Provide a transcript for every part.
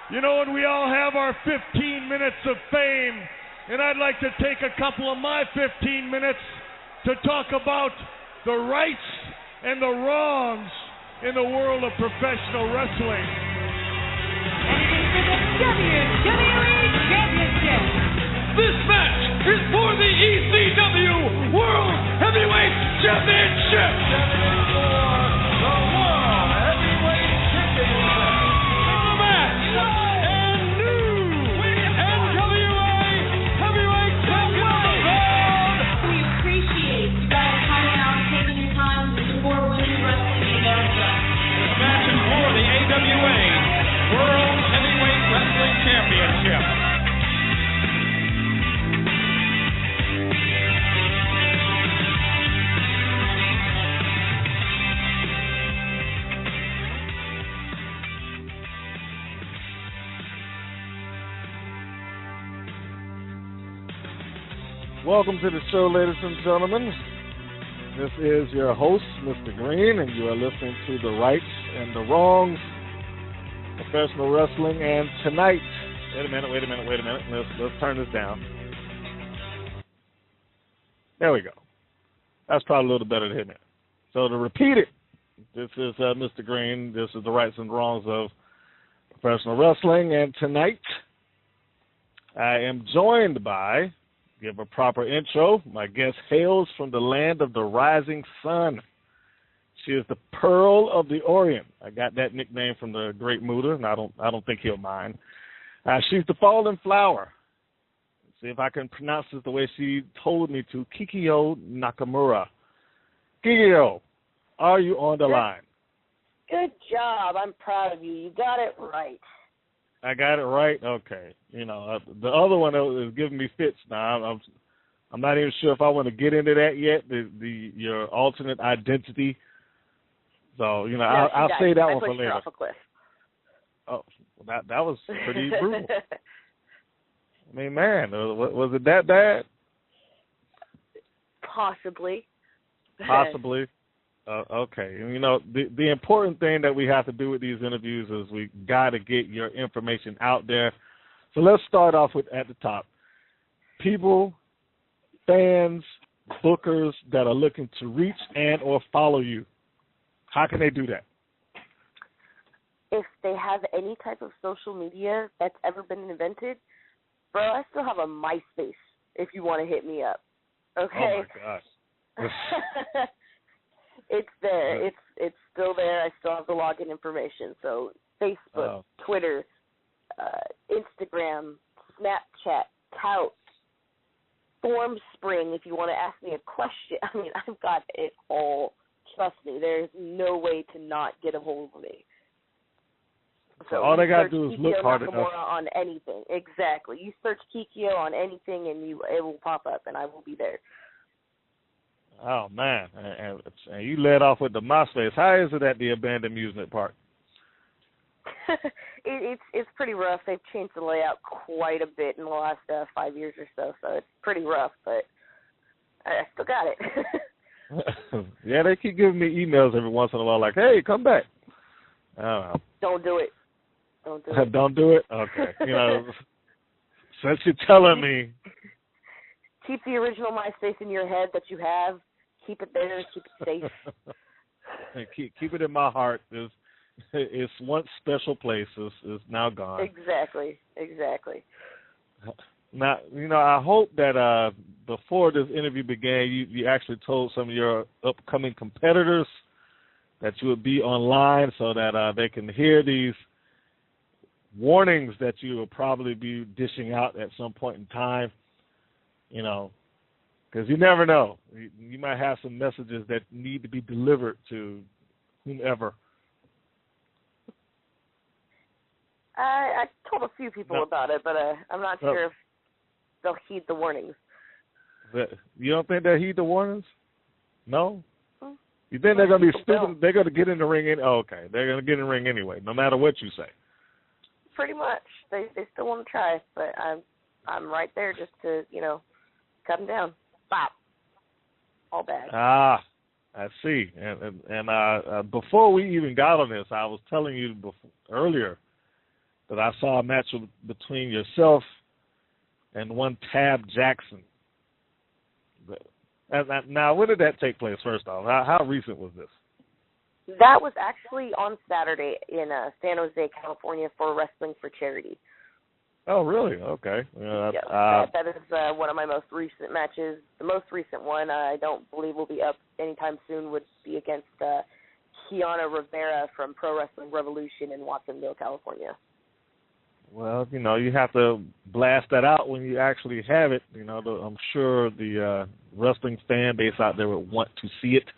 You know, and we all have our 15 minutes of fame, and I'd like to take a couple of my 15 minutes to talk about the rights and the wrongs in the world of professional wrestling. And it is for the WWE Championship. This match is for the ECW World Heavyweight Championship. The World Heavyweight Championship. The match and new NWA Heavyweight Champion of the world. We appreciate you guys coming out and taking your time to support women's wrestling in America. This match is for the AWA World Heavyweight Wrestling Championship. Welcome to the show, ladies and gentlemen. This is your host, Mr. Green, and you are listening to The Rights and the Wrongs, Professional Wrestling. And tonight, wait a minute. Let's turn this down. There we go. That's probably a little better to hit it. So to repeat it, this is Mr. Green. This is The Rights and Wrongs of Professional Wrestling. And tonight, I am joined by... Give a proper intro. My guest hails from the land of the rising sun. She is the Pearl of the Orient. I got that nickname from the great Muda, and I don't think he'll mind. She's the fallen flower. Let's see if I can pronounce it the way she told me to. Kikyo Nakamura. Kikyo, are you on the line? Good job. I'm proud of you. You got it right. I got it right? Okay. You know, the other one is giving me fits now. I'm not even sure if I want to get into that yet, your alternate identity. So, you know, I'll say that one for later. Off a cliff. Oh, that was pretty brutal. I mean, man, was it that bad? Possibly. Possibly. Okay. You know, the important thing that we have to do with these interviews is we got to get your information out there. So let's start off with at the top. People, fans, bookers that are looking to reach and or follow you. How can they do that? If they have any type of social media that's ever been invented, bro, I still have a MySpace if you want to hit me up. Okay? Oh, my gosh. It's there. It's still there. I still have the login information. So Facebook, Twitter, Instagram, Snapchat, Tout, FormSpring if you want to ask me a question. I mean, I've got it all. Trust me, there's no way to not get a hold of me. So all they got to do is look hard enough. On anything. Exactly. You search Kikyo on anything and it will pop up and I will be there. Oh, man. And you led off with the MySpace. How is it at the abandoned amusement park? It's pretty rough. They've changed the layout quite a bit in the last 5 years or so it's pretty rough, but I still got it. Yeah, they keep giving me emails every once in a while like, hey, come back. I don't know. Don't do it. Don't do it? Okay. You know, since you're telling me. Keep the original MySpace in your head that you have. Keep it there. Keep it safe. keep it in my heart. It's once special place. Is now gone. Exactly. Now, you know, I hope that before this interview began, you actually told some of your upcoming competitors that you would be online so that they can hear these warnings that you will probably be dishing out at some point in time. You know, because you never know. You might have some messages that need to be delivered to whomever. I told a few people about it, but I'm not sure if they'll heed the warnings. You don't think they'll heed the warnings? No? You think they're going to be stupid? They're going to get in the ring? Okay, they're going to get in the ring anyway, no matter what you say. Pretty much. They still want to try, but I'm right there just to, you know, cut them down. Bop. All bad. Ah, I see. And before we even got on this, I was telling you earlier that I saw a match between yourself and one Tab Jackson. Now, when did that take place, first off? How recent was this? That was actually on Saturday in San Jose, California for Wrestling for Charity. Oh, really? Okay. That is one of my most recent matches. The most recent one, I don't believe will be up anytime soon, would be against Kiana Rivera from Pro Wrestling Revolution in Watsonville, California. Well, you have to blast that out when you actually have it. I'm sure the wrestling fan base out there would want to see it.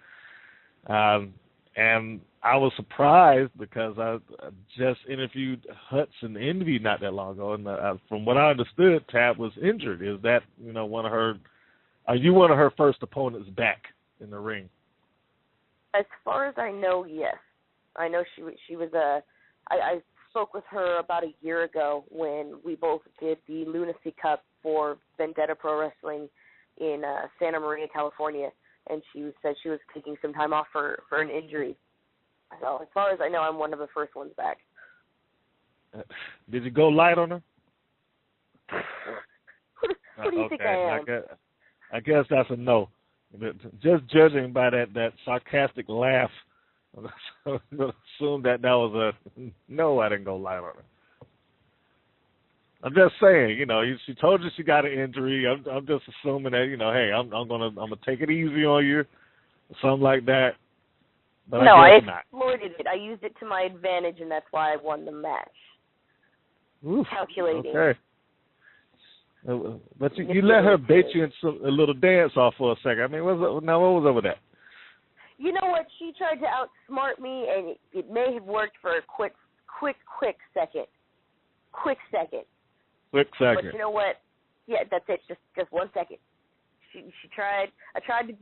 And I was surprised because I just interviewed Hudson Envy not that long ago, and from what I understood, Tab was injured. Is that one of her? Are you one of her first opponents back in the ring? As far as I know, yes. I know she was I spoke with her about a year ago when we both did the Lunacy Cup for Vendetta Pro Wrestling in Santa Maria, California, and she said she was taking some time off for an injury. So as far as I know, I'm one of the first ones back. Did you go light on her? Who do you think I am? I guess that's a no. Just judging by that sarcastic laugh, I'm going to assume that was a no. I didn't go light on her. I'm just saying, she told you she got an injury. I'm just assuming that, hey, I'm gonna take it easy on you, or something like that. But no, I exploited it. I used it to my advantage, and that's why I won the match. Oof, calculating. Okay. But you let her bait you in a little dance off for a second. I mean, what was over that? You know what? She tried to outsmart me, and it may have worked for a quick second. Quick second. Quick second. But you know what? Yeah, that's it. Just 1 second. She tried. I tried to,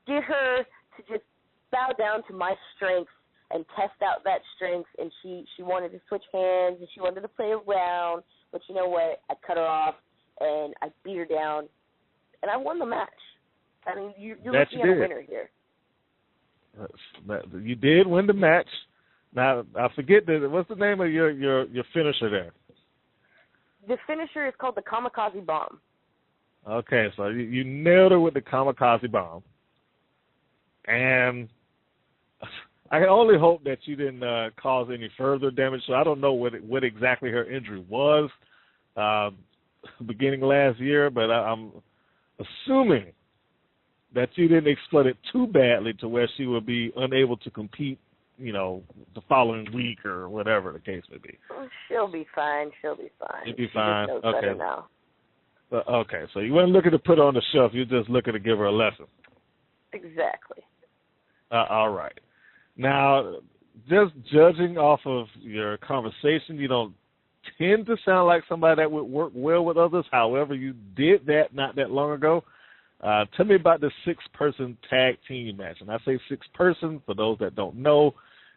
get her to just bow down to my strengths and test out that strength, and she wanted to switch hands, and she wanted to play around. But you know what? I cut her off, and I beat her down, and I won the match. I mean, you're looking at a winner here. You did win the match. Now, I forget, what's the name of your finisher there? The finisher is called the Kamikaze Bomb. Okay, so you nailed her with the Kamikaze Bomb. And I can only hope that you didn't cause any further damage. So I don't know what exactly her injury was beginning last year, but I'm assuming that you didn't exploit it too badly to where she would be unable to compete, the following week or whatever the case may be. She'll be fine. She'll be fine. She just knows better now. Okay, so you weren't looking to put her on the shelf. You're just looking to give her a lesson. Exactly. All right. Now, just judging off of your conversation, you don't tend to sound like somebody that would work well with others. However, you did that not that long ago. Tell me about the 6-person tag team match. And I say 6-person, for those that don't know,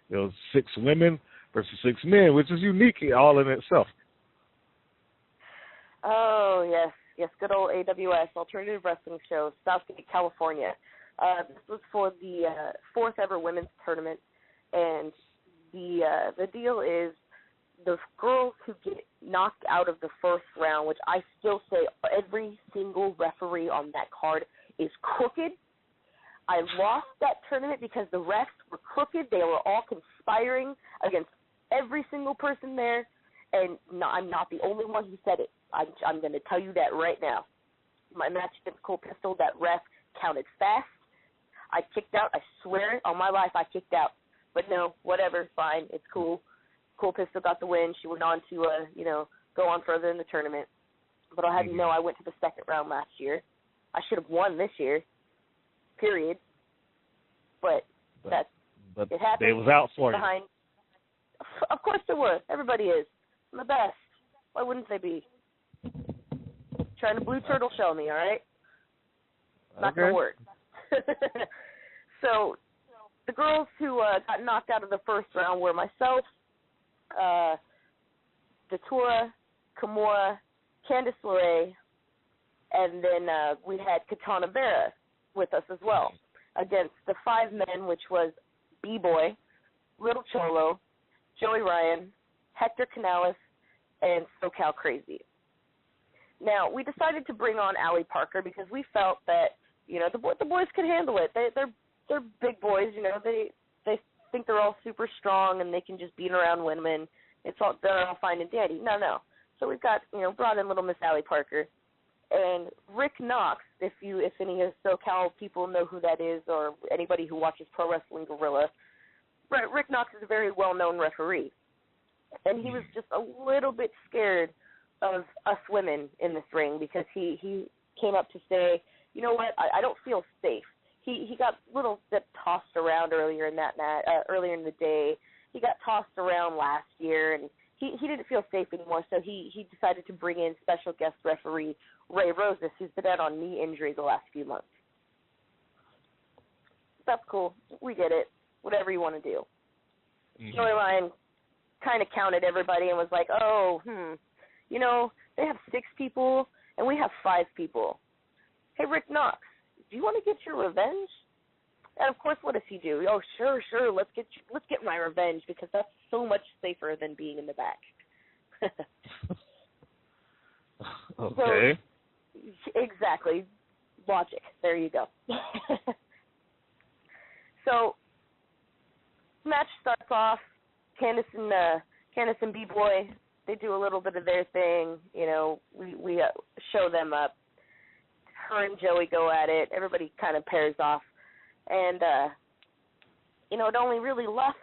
it was 6 women versus 6 men, which is unique all in itself. Oh, yes, good old AWS, Alternative Wrestling Show, Southgate, California. This was for the 4th ever women's tournament, and the deal is the girls who get knocked out of the first round, which I still say every single referee on that card is crooked. I lost that tournament because the refs were crooked. They were all conspiring against every single person there, and I'm not the only one who said it. I'm going to tell you that right now. My match against Cole Pistol, that ref counted fast. I kicked out. I swear on my life I kicked out. But no, whatever, fine. It's cool. Cole Pistol got the win. She went on to, go on further in the tournament. But I'll have you know I went to the second round last year. I should have won this year, period. But it happened. They was out for behind. You. Of course they were. Everybody is. I'm the best. Why wouldn't they be? Trying to blue turtle shell me, all right? Not going to work. So the girls who got knocked out of the first round were myself, Datura, Kimura, Candice LeRae, and then we had Katana Vera with us as well against the 5 men, which was B-Boy, Little Cholo, Joey Ryan, Hector Canales, and SoCal Crazy. Now, we decided to bring on Allie Parker because we felt that, you know, the boys could handle it. They're big boys, you know. They think they're all super strong and they can just beat around women. They're all fine and dandy. No. So we've got, you know, brought in little Miss Allie Parker. And Rick Knox, if any of SoCal people know who that is, or anybody who watches Pro Wrestling Guerrilla, Rick Knox is a very well-known referee. And he was just a little bit scared of us women in this ring because he came up to say, you know what, I don't feel safe. He got a little bit tossed around earlier in the day. He got tossed around last year, and he didn't feel safe anymore, so he decided to bring in special guest referee Ray Rosas, who's been out on knee injury the last few months. That's cool. We get it. Whatever you want to do. Mm-hmm. Joey Ryan kind of counted everybody and was like, you know, they have 6 people and we have 5 people. Hey, Rick Knox, do you want to get your revenge? And of course, what does he do? Oh, sure, let's get my revenge because that's so much safer than being in the back. Okay. So, exactly. Logic. There you go. So, match starts off. Candice and B-Boy, they do a little bit of their thing. You know, we show them up. Her and Joey go at it. Everybody kind of pairs off. And, you know, it only really left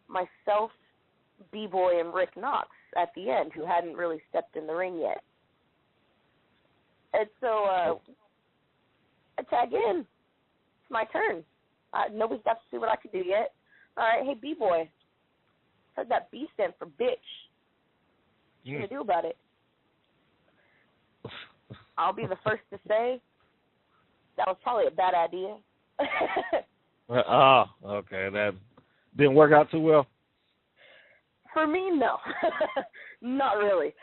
myself, B-Boy, and Rick Knox at the end, who hadn't really stepped in the ring yet. And so I tag in. It's my turn. Nobody's got to see what I can do yet. All right, hey, B-Boy. Heard that B stand for bitch. What you going to do about it? I'll be the first to say that was probably a bad idea. Okay. That didn't work out too well? For me, no. Not really.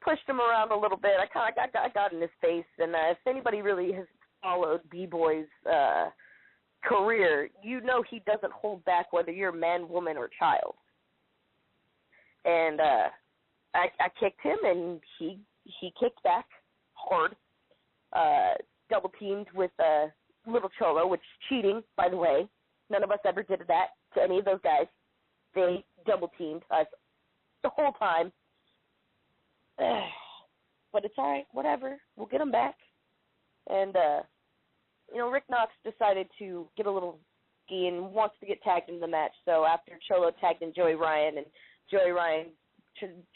Pushed him around a little bit. I got in his face, and if anybody really has followed B-Boy's career, you know he doesn't hold back whether you're man, woman, or child. And I kicked him, and he kicked back hard. Double teamed with Little Cholo, which is cheating, by the way. None of us ever did that to any of those guys. They double teamed us the whole time. But it's all right, whatever. We'll get them back. And, you know, Rick Knox decided to get a little ski and wants to get tagged into the match. So after Cholo tagged in Joey Ryan, and Joey Ryan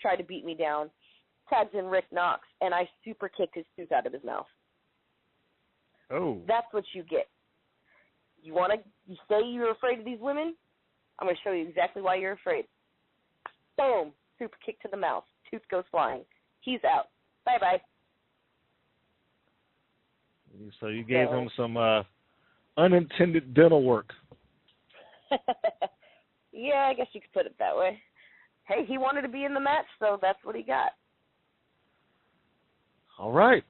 tried to beat me down, tagged in Rick Knox, and I super kicked his tooth out of his mouth. Oh. That's what you get. You say you're afraid of these women? I'm going to show you exactly why you're afraid. Boom. Super kick to the mouth. Tooth goes flying. He's out. Bye-bye. So you gave him some unintended dental work. Yeah, I guess you could put it that way. Hey, he wanted to be in the match, so that's what he got. All right.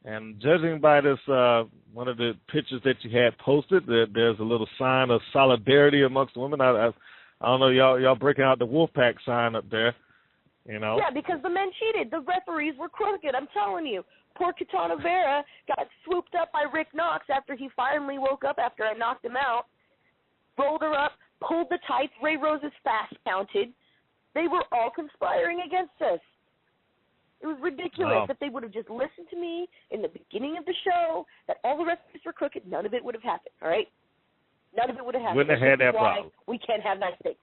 And judging by this, one of the pictures that you had posted, there's a little sign of solidarity amongst the women. I don't know, y'all breaking out the Wolfpack sign up there, you know. Yeah, because the men cheated. The referees were crooked, I'm telling you. Poor Katana Vera got swooped up by Rick Knox after he finally woke up after I knocked him out, rolled her up, pulled the tights. Ray Rosas fast counted. They were all conspiring against us. It was ridiculous. If they would have just listened to me in the beginning of the show, that all the referees were crooked, none of it would have happened, all right? None of it would have happened. Wouldn't have had that problem. We can't have nice things.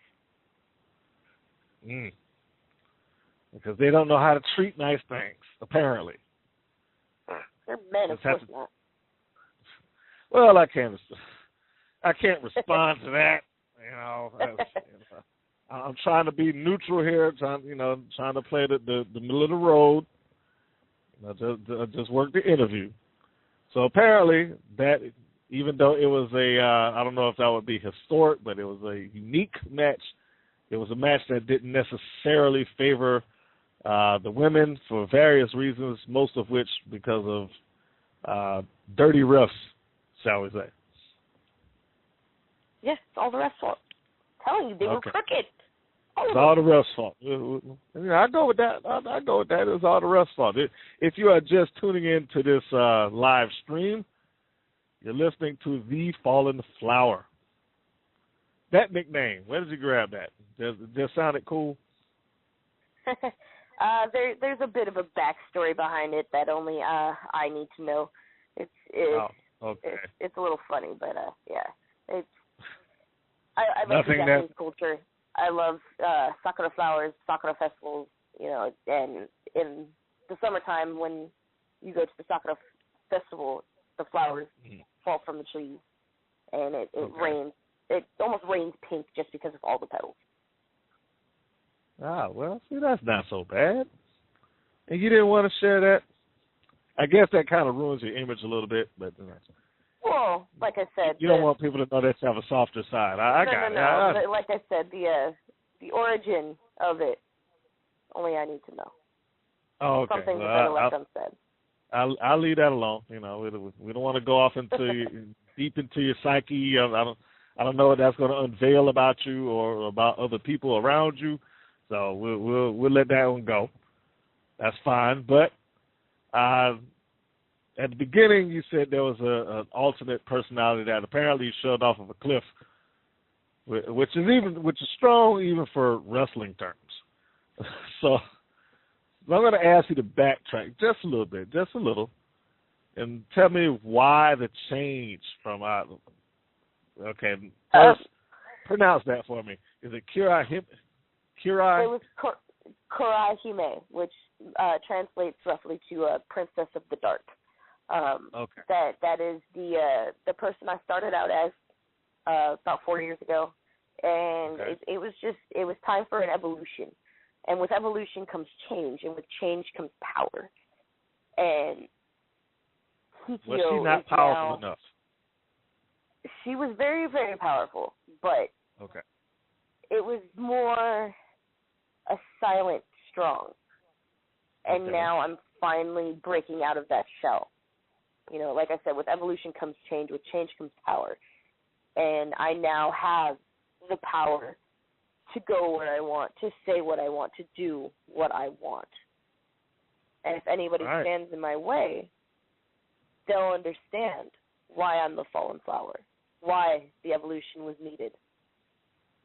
Because they don't know how to treat nice things, apparently. They're men, of course not. Well, I can't respond to that. You know, I'm trying to be neutral here, trying to play the middle of the road. I just worked the interview. So apparently that, even though it was I don't know if that would be historic, but it was a unique match. It was a match that didn't necessarily favor the women for various reasons, most of which because of dirty refs, shall we say. Yes, all the refs' fault. I'm telling you, they were crooked. It's all the ref's fault. I go with that. I go with that. It's all the ref's fault. If you are just tuning in to this live stream, you're listening to The Fallen Flower. That nickname, where did you grab that? Does it sounded cool? There's a bit of a backstory behind it that only I need to know. It's a little funny, but yeah. I love the Japanese culture. I love sakura flowers, sakura festivals, and in the summertime when you go to the sakura festival, the flowers fall from the trees, and it rains. It almost rains pink just because of all the petals. Ah, well, see, that's not so bad. And you didn't want to share that? I guess that kind of ruins your image a little bit, but... Well, like I said... You don't want people to know they have a softer side. I got it. No. Like I said, the origin of it, only I need to know. Oh, okay. Some things are better left unsaid. I'll leave that alone. We don't want to go off into deep into your psyche. I don't know what that's going to unveil about you or about other people around you. So we'll let that one go. That's fine. But at the beginning, you said there was an alternate personality that apparently shoved off of a cliff, which is strong even for wrestling terms. So I'm going to ask you to backtrack just a little, and tell me why the change from. Okay, first, pronounce that for me. Is it Kurai? Kurai? It was Kurai Hime, which translates roughly to Princess of the Dark. Okay. That is the person I started out as about 4 years ago, and it was time for an evolution, and with evolution comes change, and with change comes power, and Kikyo was she not powerful enough? She was very, very powerful, but it was more a silent strong. And now I'm finally breaking out of that shell. Like I said, with evolution comes change. With change comes power. And I now have the power to go where I want, to say what I want, to do what I want. And if anybody stands in my way, they'll understand why I'm the fallen flower, why the evolution was needed,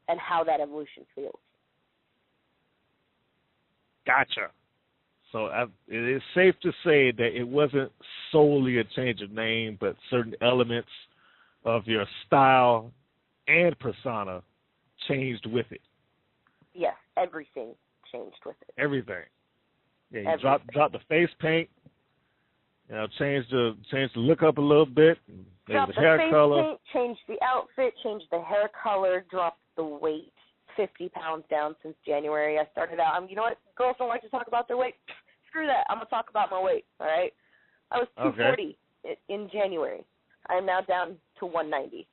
and how that evolution feels. Gotcha. So it is safe to say that it wasn't solely a change of name, but certain elements of your style and persona changed with it. Yes, everything changed with it. Everything. Yeah, you dropped the face paint. Changed the look up a little bit. Dropped the hair face color. Paint, changed the outfit, changed the hair color, dropped the weight, 50 pounds down since January. I started out. You know what? Girls don't like to talk about their weight. Screw that. I'm gonna talk about my weight. All right. I was 240 in January. I am now down to 190.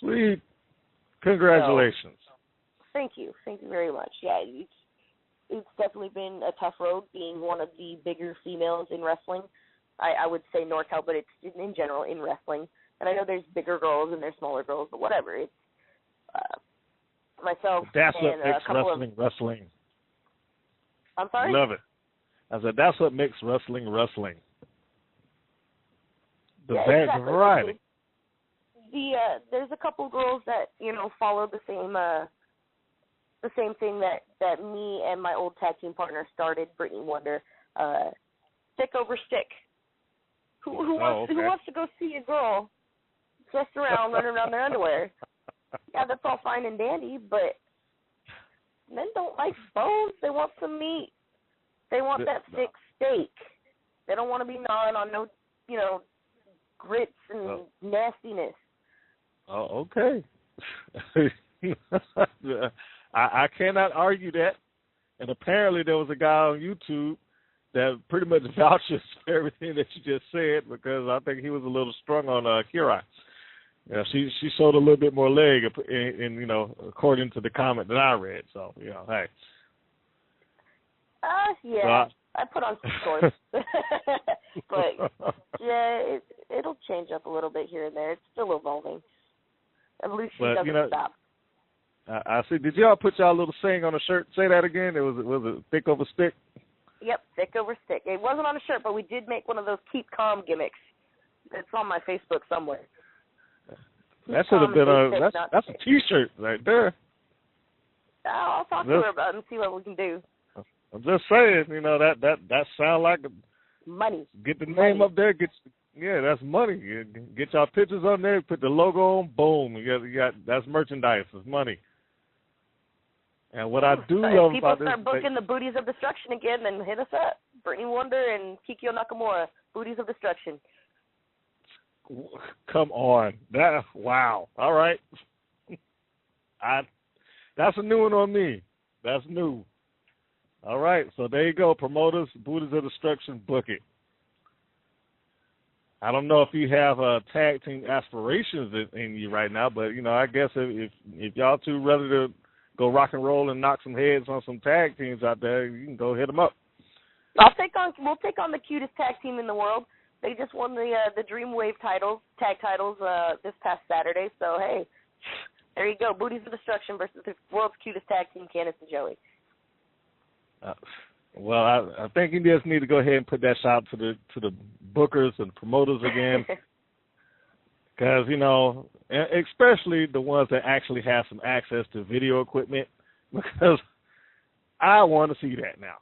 Sweet. Congratulations. Thank you. Thank you very much. Yeah, it's definitely been a tough road being one of the bigger females in wrestling. I would say NorCal, but it's in general in wrestling. And I know there's bigger girls and there's smaller girls, but whatever. It's myself that's and what makes a couple wrestling. I'm sorry? Love it. I said that's what makes wrestling. The variety. There's a couple girls that follow the same thing that me and my old tag team partner started, Brittany Wonder, stick over stick. Who wants to go see a girl dressed around, running around their underwear? Yeah, that's all fine and dandy, but men don't like bones. They want some meat. They want that thick steak. They don't want to be gnawing on no, grits and nastiness. Oh, okay. I cannot argue that. And apparently there was a guy on YouTube that pretty much vouches for everything that you just said, because I think he was a little strung on Kirai. She showed a little bit more leg, in according to the comment that I read. So, hey. Yeah, I put on some shorts. But, yeah, it'll change up a little bit here and there. It's still evolving. Evolution doesn't stop. I see. Did y'all put y'all little saying on a shirt? Say that again. Was it thick over stick? Yep, thick over stick. It wasn't on a shirt, but we did make one of those keep calm gimmicks. It's on my Facebook somewhere. That should have been that's a T-shirt right there. I'll talk to her about it and see what we can do. I'm just saying, that sound like money. Get the name up there. That's money. Get y'all pictures on there. Put the logo on. Boom. You got that's merchandise. It's money. And what I do love about this, people start booking the Booties of Destruction again, then hit us up. Brittany Wonder and Kikyo Nakamura, Booties of Destruction. Come on. Wow. All right. That's a new one on me. That's new. All right. So there you go. Promoters, Booties of Destruction, book it. I don't know if you have tag team aspirations in you right now, but, I guess if y'all two ready to go rock and roll and knock some heads on some tag teams out there, you can go hit them up. We'll take on the cutest tag team in the world. They just won the Dreamwave tag titles this past Saturday. So hey, there you go, Booties of Destruction versus the world's cutest tag team, Candice and Joey. Well, I think you just need to go ahead and put that shout to the bookers and promoters again, because especially the ones that actually have some access to video equipment, because I want to see that now.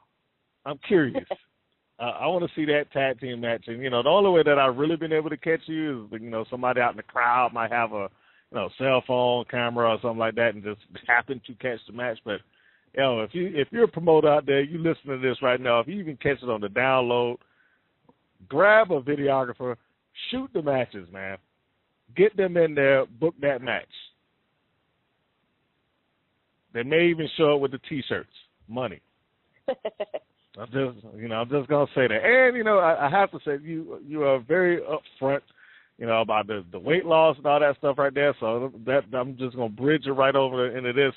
I'm curious. I want to see that tag team match, and the only way that I've really been able to catch you is somebody out in the crowd might have a cell phone camera or something like that and just happen to catch the match. But if you're a promoter out there, you listening to this right now, if you even catch it on the download, grab a videographer, shoot the matches, man. Get them in there, book that match. They may even show up with the T-shirts. Money. I'm just gonna say that. And I have to say you are very upfront, about the weight loss and all that stuff right there. So that I'm just gonna bridge it right over into this.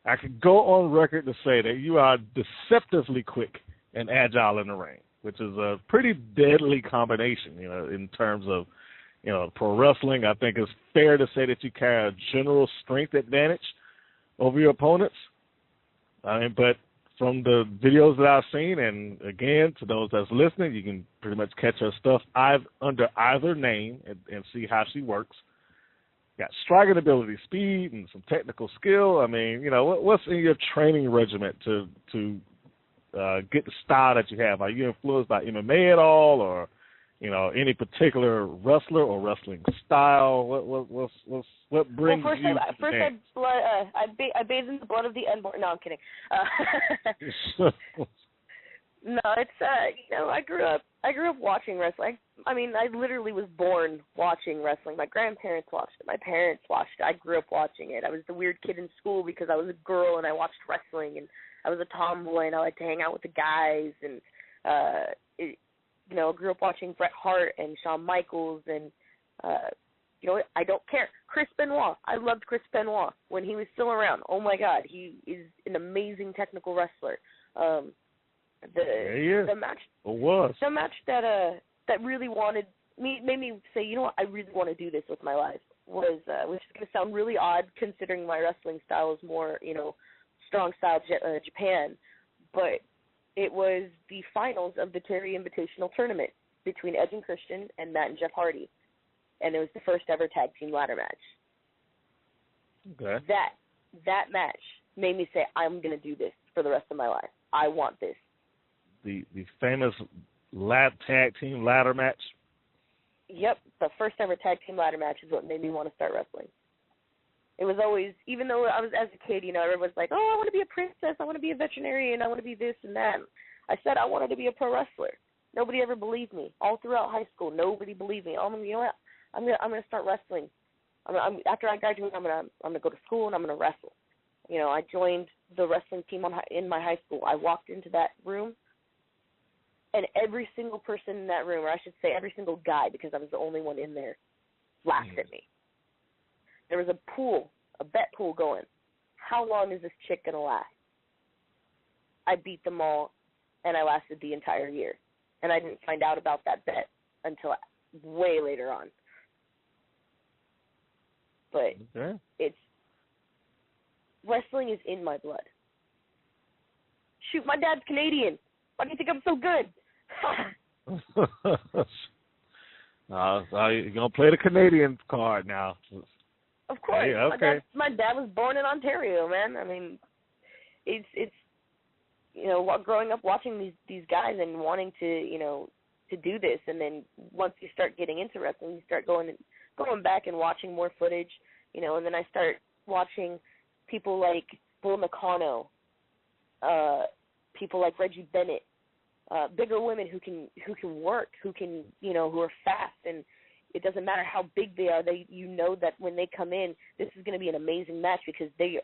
I could go on record to say that you are deceptively quick and agile in the ring, which is a pretty deadly combination, in terms of, pro wrestling. I think it's fair to say that you carry a general strength advantage over your opponents. But from the videos that I've seen, and again, to those that's listening, you can pretty much catch her stuff under either name and see how she works. Got striking ability, speed, and some technical skill. What's in your training regiment to get the style that you have? Are you influenced by MMA at all, or any particular wrestler or wrestling style? What brings you? I bathe in the blood of the unborn. No, I'm kidding. No, it's I grew up watching wrestling. I literally was born watching wrestling. My grandparents watched it. My parents watched it. I grew up watching it. I was the weird kid in school because I was a girl and I watched wrestling, and I was a tomboy and I liked to hang out with the guys, and I grew up watching Bret Hart and Shawn Michaels, and I don't care. Chris Benoit. I loved Chris Benoit when he was still around. Oh my God, he is an amazing technical wrestler. The match that really made me say, I really want to do this with my life was, which is going to sound really odd considering my wrestling style is more, strong style Japan, but it was the finals of the Terry Invitational Tournament between Edge and Christian and Matt and Jeff Hardy, and it was the first ever tag team ladder match. Okay. That match made me say, I'm going to do this for the rest of my life. I want this. The famous tag team ladder match? Yep, the first ever tag team ladder match is what made me want to start wrestling. It was always, even though I was as a kid, everyone's like, oh, I want to be a princess, I want to be a veterinarian, I want to be this and that. I said I wanted to be a pro wrestler. Nobody ever believed me. All throughout high school, nobody believed me. I'm gonna start wrestling. After I graduate, I'm gonna go to school and I'm gonna wrestle. I joined the wrestling team in my high school. I walked into that room, and every single person in that room, or I should say every single guy, because I was the only one in there, laughed at me. There was a bet pool going. How long is this chick going to last? I beat them all, and I lasted the entire year. And I didn't find out about that bet until way later on. But wrestling is in my blood. Shoot, my dad's Canadian. Why do you think I'm so good? So you're going to play the Canadian card now. Of course. Hey, okay. My dad was born in Ontario, man. I mean, it's growing up watching these guys and wanting to, to do this, and then once you start getting into wrestling, you start going back and watching more footage, and then I start watching people like Bull Nakano, people like Reggie Bennett, bigger women who can work, who are fast, and it doesn't matter how big they are. That when they come in, this is going to be an amazing match because they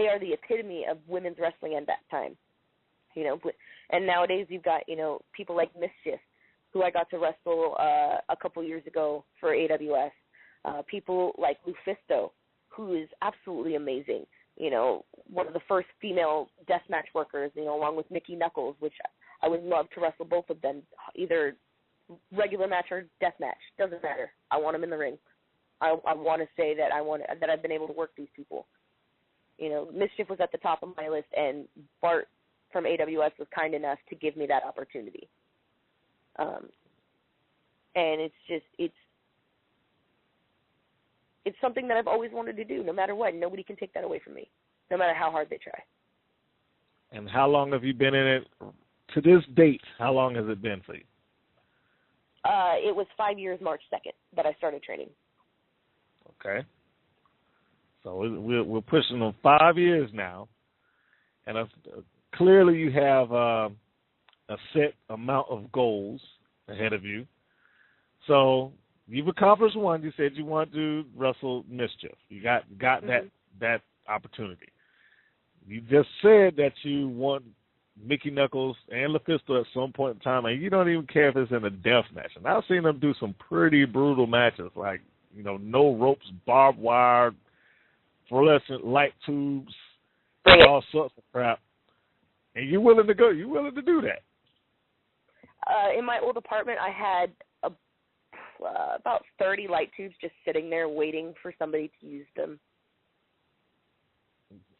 are the epitome of women's wrestling at that time, And nowadays you've got people like Mischief, who I got to wrestle a couple years ago for AWS. People like Lufisto, who is absolutely amazing. One of the first female deathmatch workers, along with Nikki Knuckles, which I would love to wrestle both of them, either regular match or deathmatch. Doesn't matter. I want them in the ring. I want to say that that I've been able to work these people. Mischief was at the top of my list, and Bart from AWS was kind enough to give me that opportunity. And it's something that I've always wanted to do, no matter what. Nobody can take that away from me, no matter how hard they try. And how long have you been in it? To this date, how long has it been for you? It was 5 years, March 2nd, that I started training. Okay. So we're pushing on 5 years now, and clearly you have a set amount of goals ahead of you. So you've accomplished one. You said you want to wrestle Mischief. You got that opportunity. You just said that you want Mickey Knuckles and Lufisto at some point in time, and you don't even care if it's in a death match. And I've seen them do some pretty brutal matches, like no ropes, barbed wire, fluorescent light tubes, all sorts of crap. And you're willing to go. You're willing to do that. In my old apartment, I had about 30 light tubes just sitting there waiting for somebody to use them.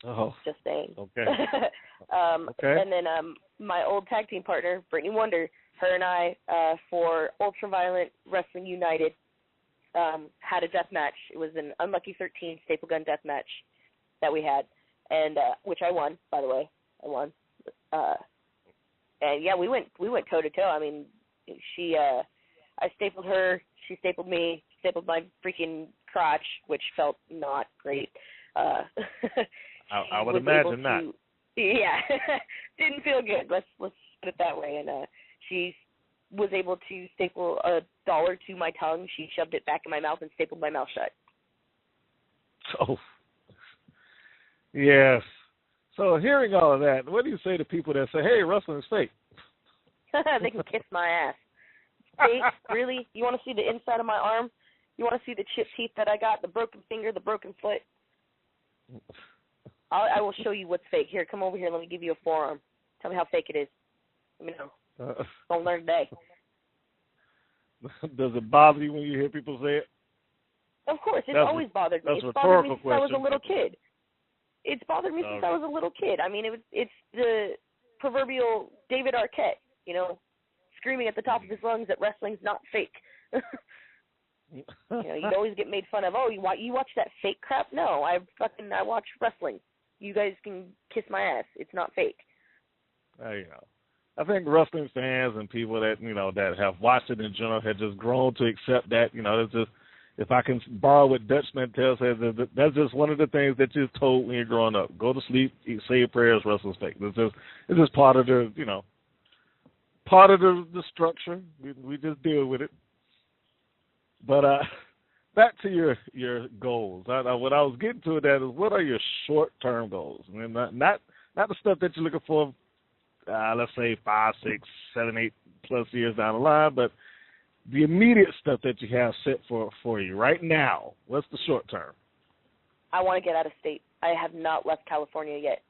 Oh. Just saying. Okay. Okay. And then my old tag team partner, Brittany Wonder, her and I, for Ultraviolent Wrestling United, had a death match. It was an Unlucky 13 staple gun death match that we had, and which I won, by the way. I won. And yeah, we went toe to toe. I mean, I stapled her, she stapled me, stapled my freaking crotch, which felt not great. I would imagine not. Yeah, didn't feel good. Let's put it that way. And she was able to staple $1 to my tongue. She shoved it back in my mouth and stapled my mouth shut. Oh, yes. So hearing all of that, what do you say to people that say, "Hey, wrestling's fake"? They can kiss my ass. Fake? Really? You want to see the inside of my arm? You want to see the chipped teeth that I got, the broken finger, the broken foot? I will show you what's fake. Here, come over here. Let me give you a forearm. Tell me how fake it is. Let me know. Don't learn today. Does it bother you when you hear people say it? Of course. It's always bothered me. It's bothered me since I was a little kid. It's bothered me since I was a little kid. I mean, it's the proverbial David Arquette, screaming at the top of his lungs that wrestling's not fake. You'd always get made fun of. Oh, you watch that fake crap? No, I watch wrestling. You guys can kiss my ass. It's not fake. I think wrestling fans and people that that have watched it in general have just grown to accept that. It's just, if I can borrow what Dutch Mantel says, that's just one of the things that you're told when you're growing up. Go to sleep, say your prayers, wrestling's fake. It's just part of the part of the structure. We just deal with it. But back to your goals. What I was getting to that is, what are your short-term goals? I mean, not the stuff that you're looking for, let's say 5, 6, 7, 8 plus years down the line, but the immediate stuff that you have set for you right now. What's the short term? I want to get out of state. I have not left California yet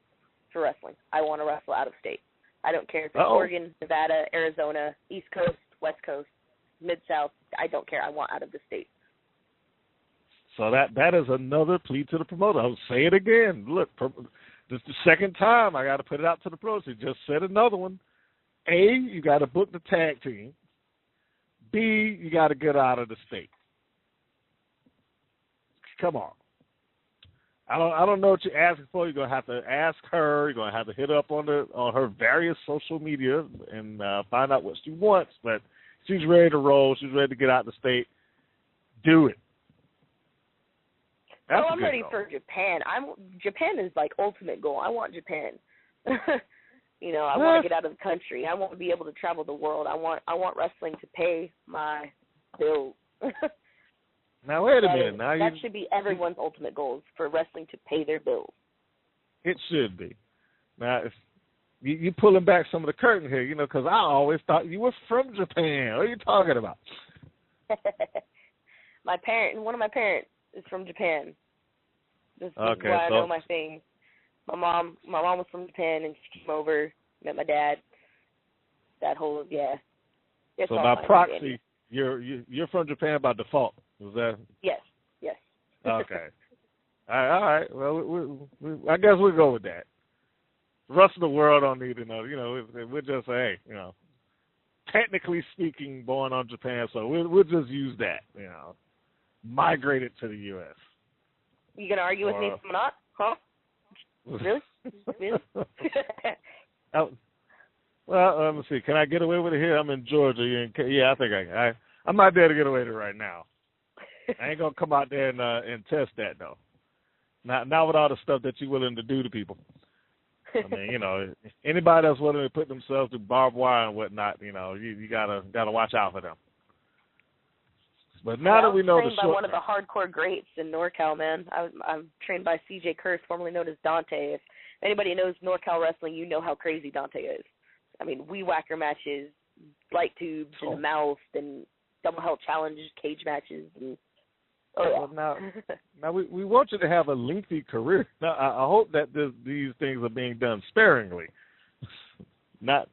for wrestling. I want to wrestle out of state. I don't care if it's Oregon, Nevada, Arizona, East Coast, West Coast, Mid-South. I don't care. I want out of the state. So that is another plea to the promoter. I'll say it again. Look, this is the second time I got to put it out to the pros. He just said another one. A, you got to book the tag team. B, you got to get out of the state. Come on. I don't know what you're asking for. You're gonna have to ask her. You're gonna have to hit up on her various social media and find out what she wants. But she's ready to roll. She's ready to get out of the state. Do it. That's I'm ready for Japan. Japan is like ultimate goal. I want Japan. You know, I want to get out of the country. I want to be able to travel the world. I want wrestling to pay my bills. Now wait a minute. Now that should be everyone's ultimate goal, for wrestling to pay their bills. It should be. Now, if you pulling back some of the curtain here, you know, because I always thought you were from Japan. What are you talking about? One of my parents is from Japan. This is why I know my thing. My mom was from Japan, and she came over, met my dad. That whole So by proxy, you're from Japan by default. Was that? Yes. Okay. All right. Well, I guess we'll go with that. The rest of the world don't need to know. You know, we'll just say, hey, you know, technically speaking, born on Japan, so we'll just use that. You know, migrated to the U.S. You gonna argue with me if I'm not? Huh? Really? Well, let me see. Can I get away with it here? I'm in Georgia. I think I might be able to get away with it right now. I ain't gonna come out there and test that though. Not with all the stuff that you're willing to do to people. I mean, you know, anybody that's willing to put themselves through barbed wire and whatnot, you know, you gotta watch out for them. But now that we know the short, I was trained by one of the hardcore greats in NorCal, man. I'm trained by CJ Kurse, formerly known as Dante. If anybody knows NorCal wrestling, you know how crazy Dante is. I mean, weed whacker matches, light tubes in the mouth, and double hell challenges, cage matches, and now we want you to have a lengthy career. Now I hope that these things are being done sparingly, not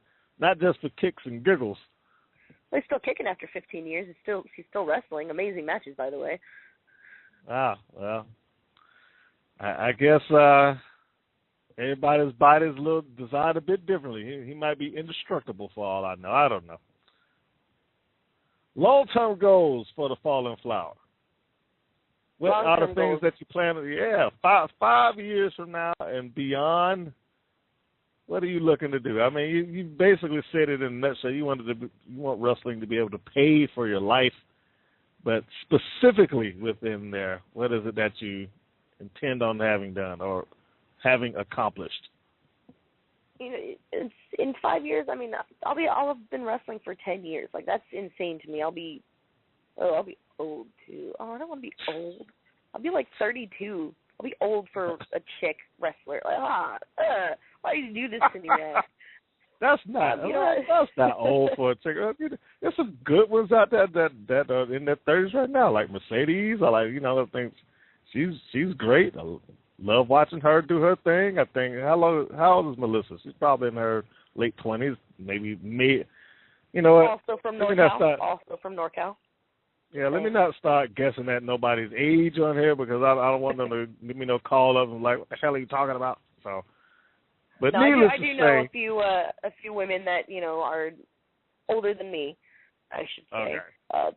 just for kicks and giggles. They're still kicking after 15 years. She's still wrestling. Amazing matches, by the way. Well, I guess everybody's body is a little designed a bit differently. He might be indestructible for all I know. I don't know. Long-term goals for the Fallen Flower. What are the things that you plan? 5 years from now and beyond. What are you looking to do? I mean, you basically said it in a nutshell. You want wrestling to be able to pay for your life, but specifically within there, what is it that you intend on having done or having accomplished? You know, it's in 5 years. I mean, I'll have been wrestling for 10 years. Like, that's insane to me. I'll be old too. Oh, I don't want to be old. I'll be like 32. I'll be old for a chick wrestler. Like, why do you do this to me, man? That's not old for a chick. There's some good ones out there that are in their 30s right now, like Mercedes. I like, you know, I think she's great. I love watching her do her thing. I think how old is Melissa? She's probably in her late 20s, maybe mid. You know what? Also from NorCal. Yeah, let me not start guessing at nobody's age on here because I don't want them to give me no call up and like, what the hell are you talking about? So, but no, needless I do to know say, a few women that, you know, are older than me, I should say,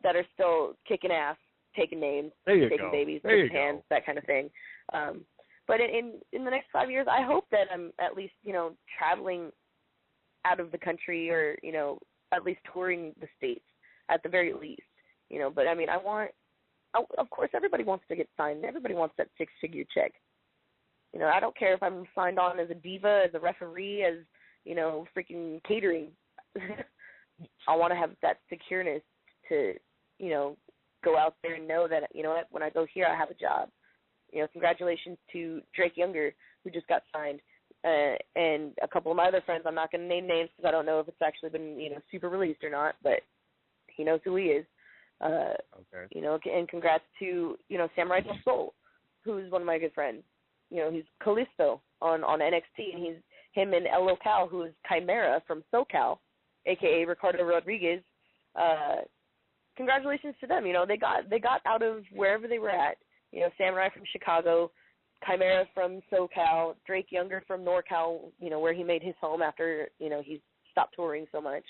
that are still kicking ass, taking names, taking babies, taking hands, that kind of thing. But in the next 5 years, I hope that I'm at least, you know, traveling out of the country or, you know, at least touring the States at the very least. You know, but I mean, of course, everybody wants to get signed. Everybody wants that 6-figure check. You know, I don't care if I'm signed on as a diva, as a referee, as, you know, freaking catering. I want to have that secureness to, you know, go out there and know that, you know what, when I go here, I have a job. You know, congratulations to Drake Younger, who just got signed, and a couple of my other friends. I'm not going to name names because I don't know if it's actually been, you know, super released or not, but he knows who he is. You know, and congrats to, you know, Samurai Del Sol, who's one of my good friends. You know, he's Kalisto on NXT, and him and El Local, who is Chimera from SoCal, a.k.a. Ricardo Rodriguez. Congratulations to them. You know, they got out of wherever they were at You know, Samurai from Chicago, Chimera from SoCal, Drake Younger from NorCal, you know, where he made his home after, you know, he stopped touring so much.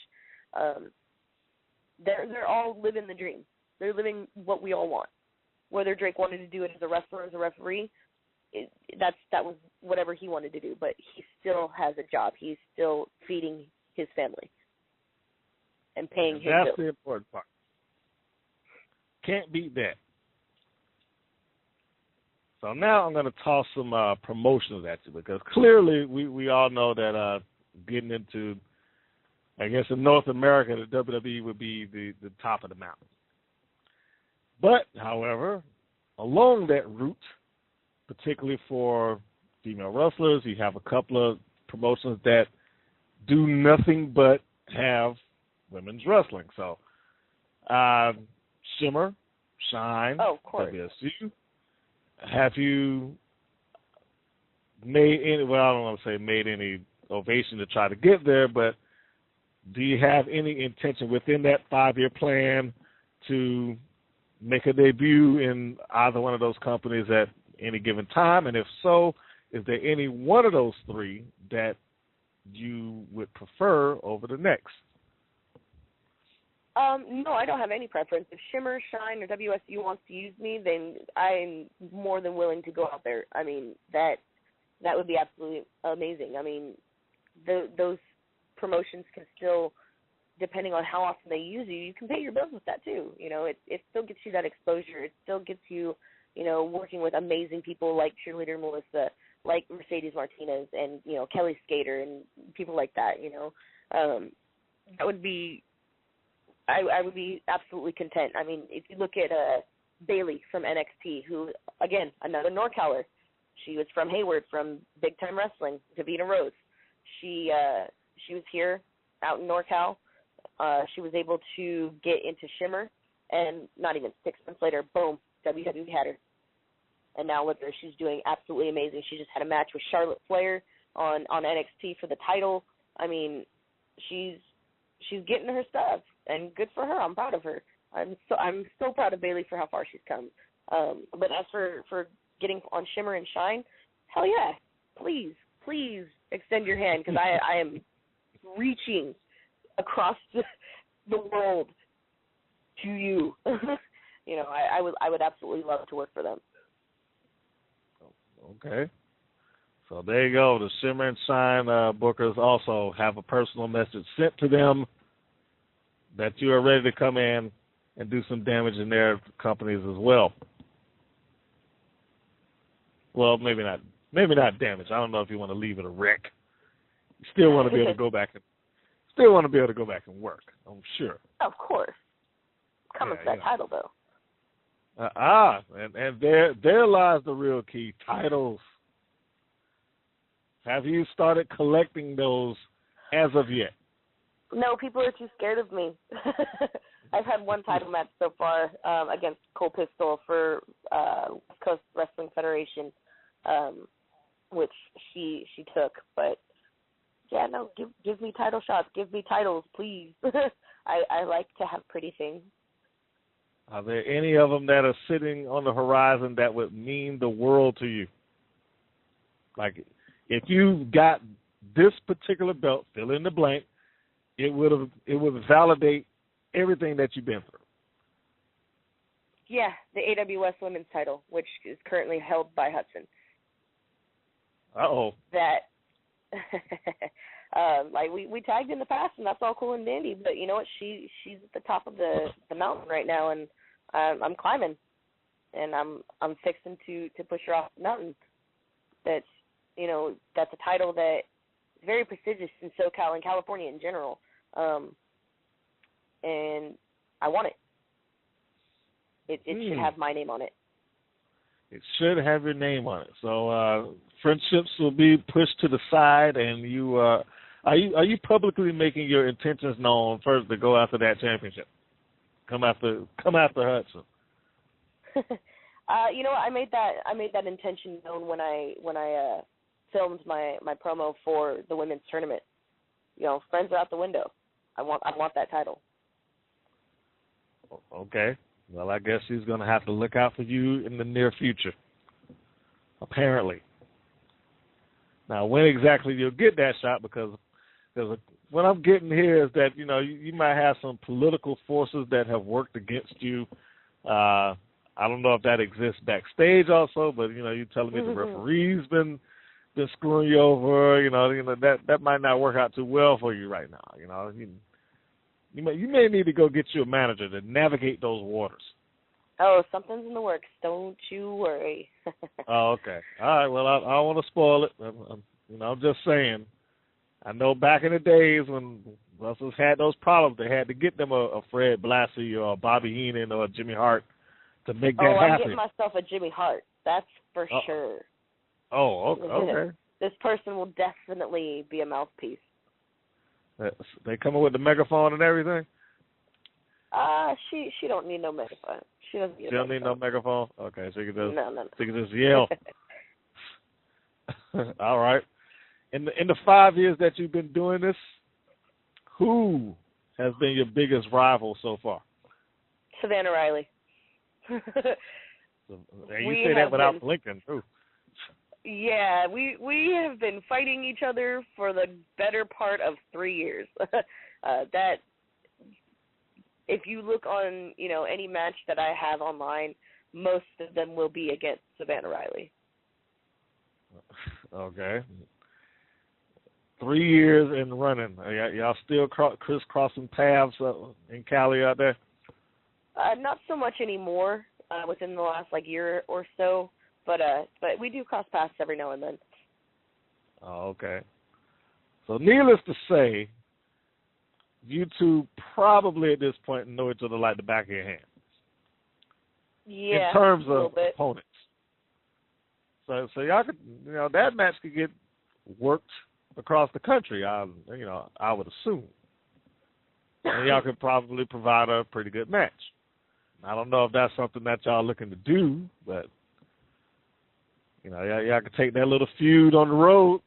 They're all living the dream. They're living what we all want. Whether Drake wanted to do it as a wrestler or as a referee, that was whatever he wanted to do. But he still has a job. He's still feeding his family and paying his bills. That's the important part. Can't beat that. So now I'm going to toss some promotions at you, because clearly we all know that getting into, I guess, in North America, the WWE would be the top of the mountain. But, however, along that route, particularly for female wrestlers, you have a couple of promotions that do nothing but have women's wrestling. So, Shimmer, Shine, WSU. Have you made any, well, I don't want to say made any ovation to try to get there, but do you have any intention within that 5-year plan to make a debut in either one of those companies at any given time? And if so, is there any one of those 3 that you would prefer over the next? No, I don't have any preference. If Shimmer, Shine, or WSU wants to use me, then I'm more than willing to go out there. I mean, that would be absolutely amazing. I mean, those promotions can still, depending on how often they use you, you can pay your bills with that too. You know, it still gets you that exposure. It still gets you, you know, working with amazing people like cheerleader Melissa, like Mercedes Martinez, and, you know, Kelly Skater and people like that, you know. That would be, I would be absolutely content. I mean, if you look at Bailey from NXT, who, again, another NorCaler. She was from Hayward, from Big Time Wrestling, Davina Rose. She was here out in NorCal. She was able to get into Shimmer, and not even 6 months later, boom, WWE had her. And now look at her. She's doing absolutely amazing. She just had a match with Charlotte Flair on NXT for the title. I mean, she's getting her stuff, and good for her. I'm proud of her. I'm so proud of Bailey for how far she's come. But as for getting on Shimmer and Shine, hell yeah, please extend your hand, because I am reaching across the world to you. You know, I would absolutely love to work for them. Okay. So there you go. The Shimmer and Shine bookers also have a personal message sent to them that you are ready to come in and do some damage in their companies as well. Well, maybe not damage. I don't know if you want to leave it a wreck. You still want to be able to go back and work, I'm sure. Of course. Coming for that title, though. And there lies the real key, titles. Have you started collecting those as of yet? No, people are too scared of me. I've had one title match so far against Cole Pistol for West Coast Wrestling Federation, which she took. But yeah, no, give me title shots, give me titles, please. I like to have pretty things. Are there any of them that are sitting on the horizon that would mean the world to you? Like, if you got this particular belt, fill in the blank, it would validate everything that you've been through. Yeah, the AWS Women's title, which is currently held by Hudson. Uh-oh. That, like, we tagged in the past, and that's all cool and dandy, but you know what? She's at the top of the mountain right now, and I'm climbing, and I'm fixing to push her off the mountain. That's, you know, that's a title that is very prestigious in SoCal and California in general. And I want it. It should have my name on it. It should have your name on it. So friendships will be pushed to the side, and you are you publicly making your intentions known first to go after that championship? Come after Hudson. You know what? I made that intention known when I filmed my promo for the women's tournament. You know, friends are out the window. I want that title. Okay. Well, I guess she's going to have to look out for you in the near future, apparently. Now, when exactly you'll get that shot, because what I'm getting here is that, you might have some political forces that have worked against you. I don't know if that exists backstage also, but, you're telling me the referee's been screwing you over. That might not work out too well for you right now. You may need to go get you a manager to navigate those waters. Oh, something's in the works. Don't you worry. Oh, okay. All right. Well, I don't want to spoil it. I'm just saying. I know back in the days when wrestlers had those problems, they had to get them a Fred Blassie or a Bobby Heenan or a Jimmy Hart to make that happen. I'm getting myself a Jimmy Hart. That's for sure. Oh, okay. This person will definitely be a mouthpiece. They coming with the megaphone and everything? She don't need no megaphone. She don't need no megaphone? Okay, so you can just, no. So you can just yell. All right. In the 5 years that you've been doing this, who has been your biggest rival so far? Savannah Riley. And you say that without blinking, too. Yeah, we have been fighting each other for the better part of 3 years. That, if you look on, any match that I have online, most of them will be against Savannah Riley. Okay. 3 years and running. Y'all still crisscrossing paths in Cali out there? Not so much anymore within the last year or so, but we do cross paths every now and then. Oh, okay. So needless to say, you two probably at this point know each other like the back of your hand. Yeah. In terms of opponents. So y'all could, that match could get worked across the country, I would assume. And y'all could probably provide a pretty good match. I don't know if that's something that y'all looking to do, but y'all could take that little feud on the road.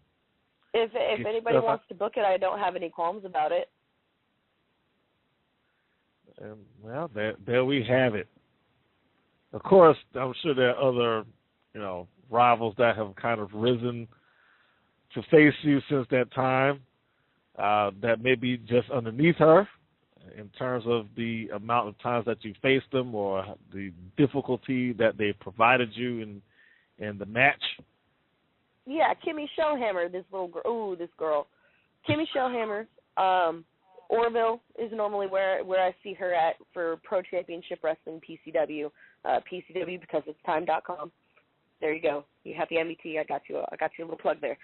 If anybody wants to book it, I don't have any qualms about it. And, well, there we have it. Of course, I'm sure there are other, rivals that have kind of risen to face you since that time, that may be just underneath her in terms of the amount of times that you faced them or the difficulty that they provided you in the match. Yeah, Kimmy Shellhammer, this girl. Kimmy Shellhammer, Orville is normally where I see her at for Pro Championship Wrestling PCW. PCW because it's time.com. There you go. You have the MET. I got you a little plug there.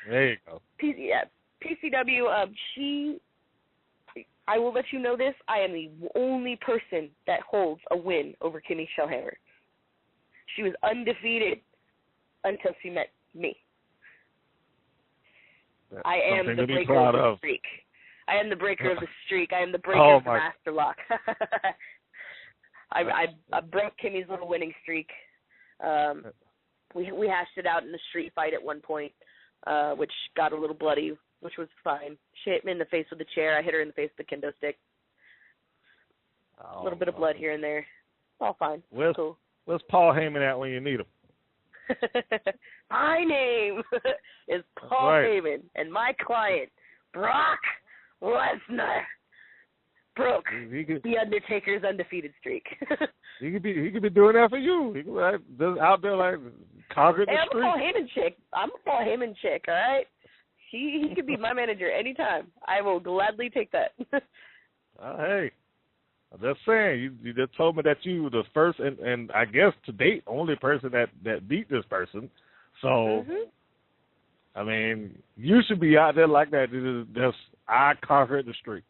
There you go. PCW. I will let you know this. I am the only person that holds a win over Kimmy Shellhammer. She was undefeated until she met me. That's I am the breaker of the streak. I am the breaker of the streak. I am the breaker of the master lock. I broke Kimmy's little winning streak. We hashed it out in a street fight at one point, which got a little bloody, which was fine. She hit me in the face with a chair. I hit her in the face with a kendo stick. A little bit of blood here and there. It's all fine. Cool. Where's Paul Heyman at when you need him? My name is Paul Heyman, and my client, Brock Lesnar, broke the Undertaker's undefeated streak. He could be doing that for you. He could just out there conquering the streak. I'm a Paul Heyman chick, all right? He could be my manager anytime. I will gladly take that. Hey, I'm just saying, you just told me that you were the first and I guess to date only person that beat this person. So, I mean, you should be out there like that. Just I conquered the streak.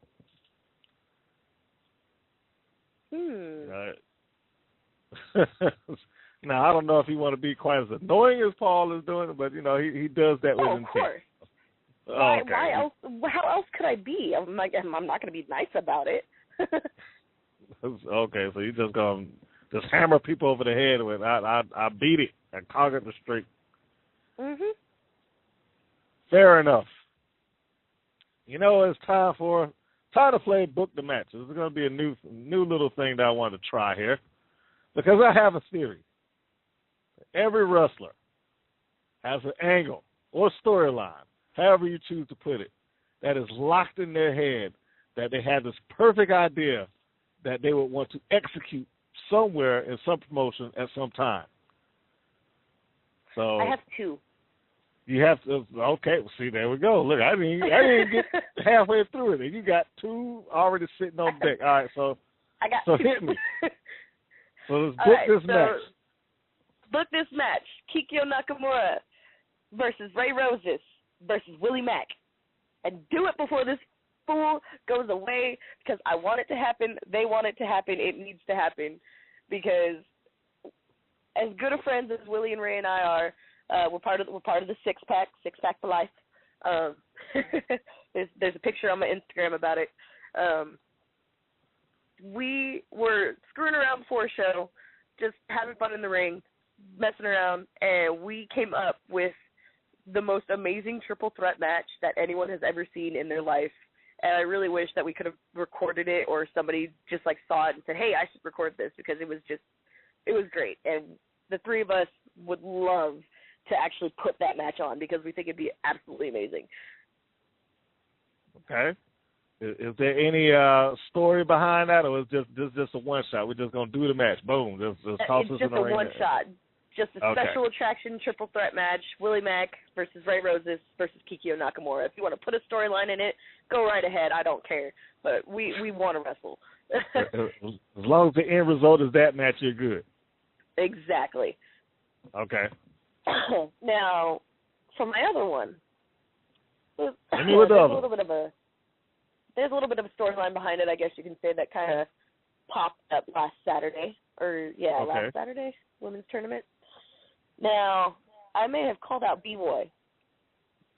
Now, I don't know if he want to be quite as annoying as Paul is doing, but, he does that with intent. Of course. Why else? How else could I be? I'm not going to be nice about it. Okay, so you just going to just hammer people over the head with, I beat it. I conquered the streak. Fair enough. It's time for time to play book the match. This is going to be a new little thing that I want to try here, because I have a theory. Every wrestler has an angle or storyline, however you choose to put it, that is locked in their head, that they have this perfect idea that they would want to execute somewhere in some promotion at some time. So I have 2. You have to. Okay, well, see, there we go. Look, I didn't get halfway through it, and you got 2 already sitting on deck. All right, so I got so 2. hit me. So let's book this match. Book this match: Kikyo Nakamura versus Ray Roses versus Willie Mack, and do it before this fool goes away, because I want it to happen. They want it to happen. It needs to happen, because as good of friends as Willie and Ray and I are, we're part of the six pack for life. There's a picture on my Instagram about it. We were screwing around before a show, just having fun in the ring, messing around, and we came up with the most amazing triple threat match that anyone has ever seen in their life. And I really wish that we could have recorded it, or somebody just like saw it and said, "Hey, I should record this," because it was great. And the 3 of us would love to actually put that match on, because we think it'd be absolutely amazing. Okay. Is there any story behind that, or is this just a one shot? We're just gonna do the match. Boom. Just toss us in the ring. It's just a one shot. Just a Okay. special attraction triple threat match: Willie Mack versus Ray Roses versus Kikyo Nakamura. If you want to put a storyline in it, go right ahead. I don't care. But we want to wrestle. As long as the end result is that match, you're good. Exactly. Okay. Now, for my other one, there's a little bit of a storyline behind it, I guess you can say, that kind of popped up last Saturday, last Saturday, women's tournament. Now, I may have called out B-Boy.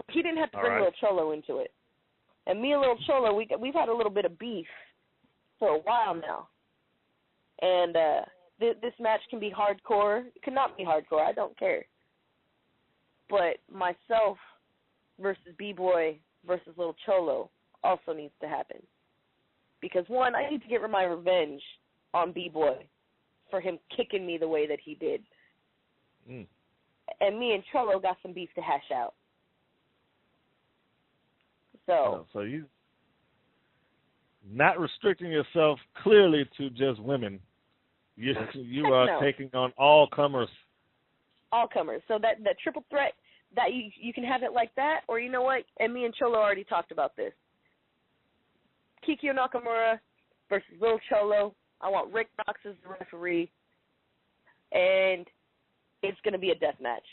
He didn't have to bring Little Cholo into it. And me and Little Cholo, we've had a little bit of beef for a while now. And this match can be hardcore. It cannot be hardcore. I don't care. But myself versus B-Boy versus Little Cholo also needs to happen. Because, one, I need to get my revenge on B-Boy for him kicking me the way that he did. Mm. And me and Cholo got some beef to hash out. So you not restricting yourself clearly to just women. You are taking on all comers. All comers. So that triple threat, that you can have it like that, or you know what? And me and Cholo already talked about this. Kikyo Nakamura versus Little Cholo. I want Rick Knox as the referee, and it's going to be a death match.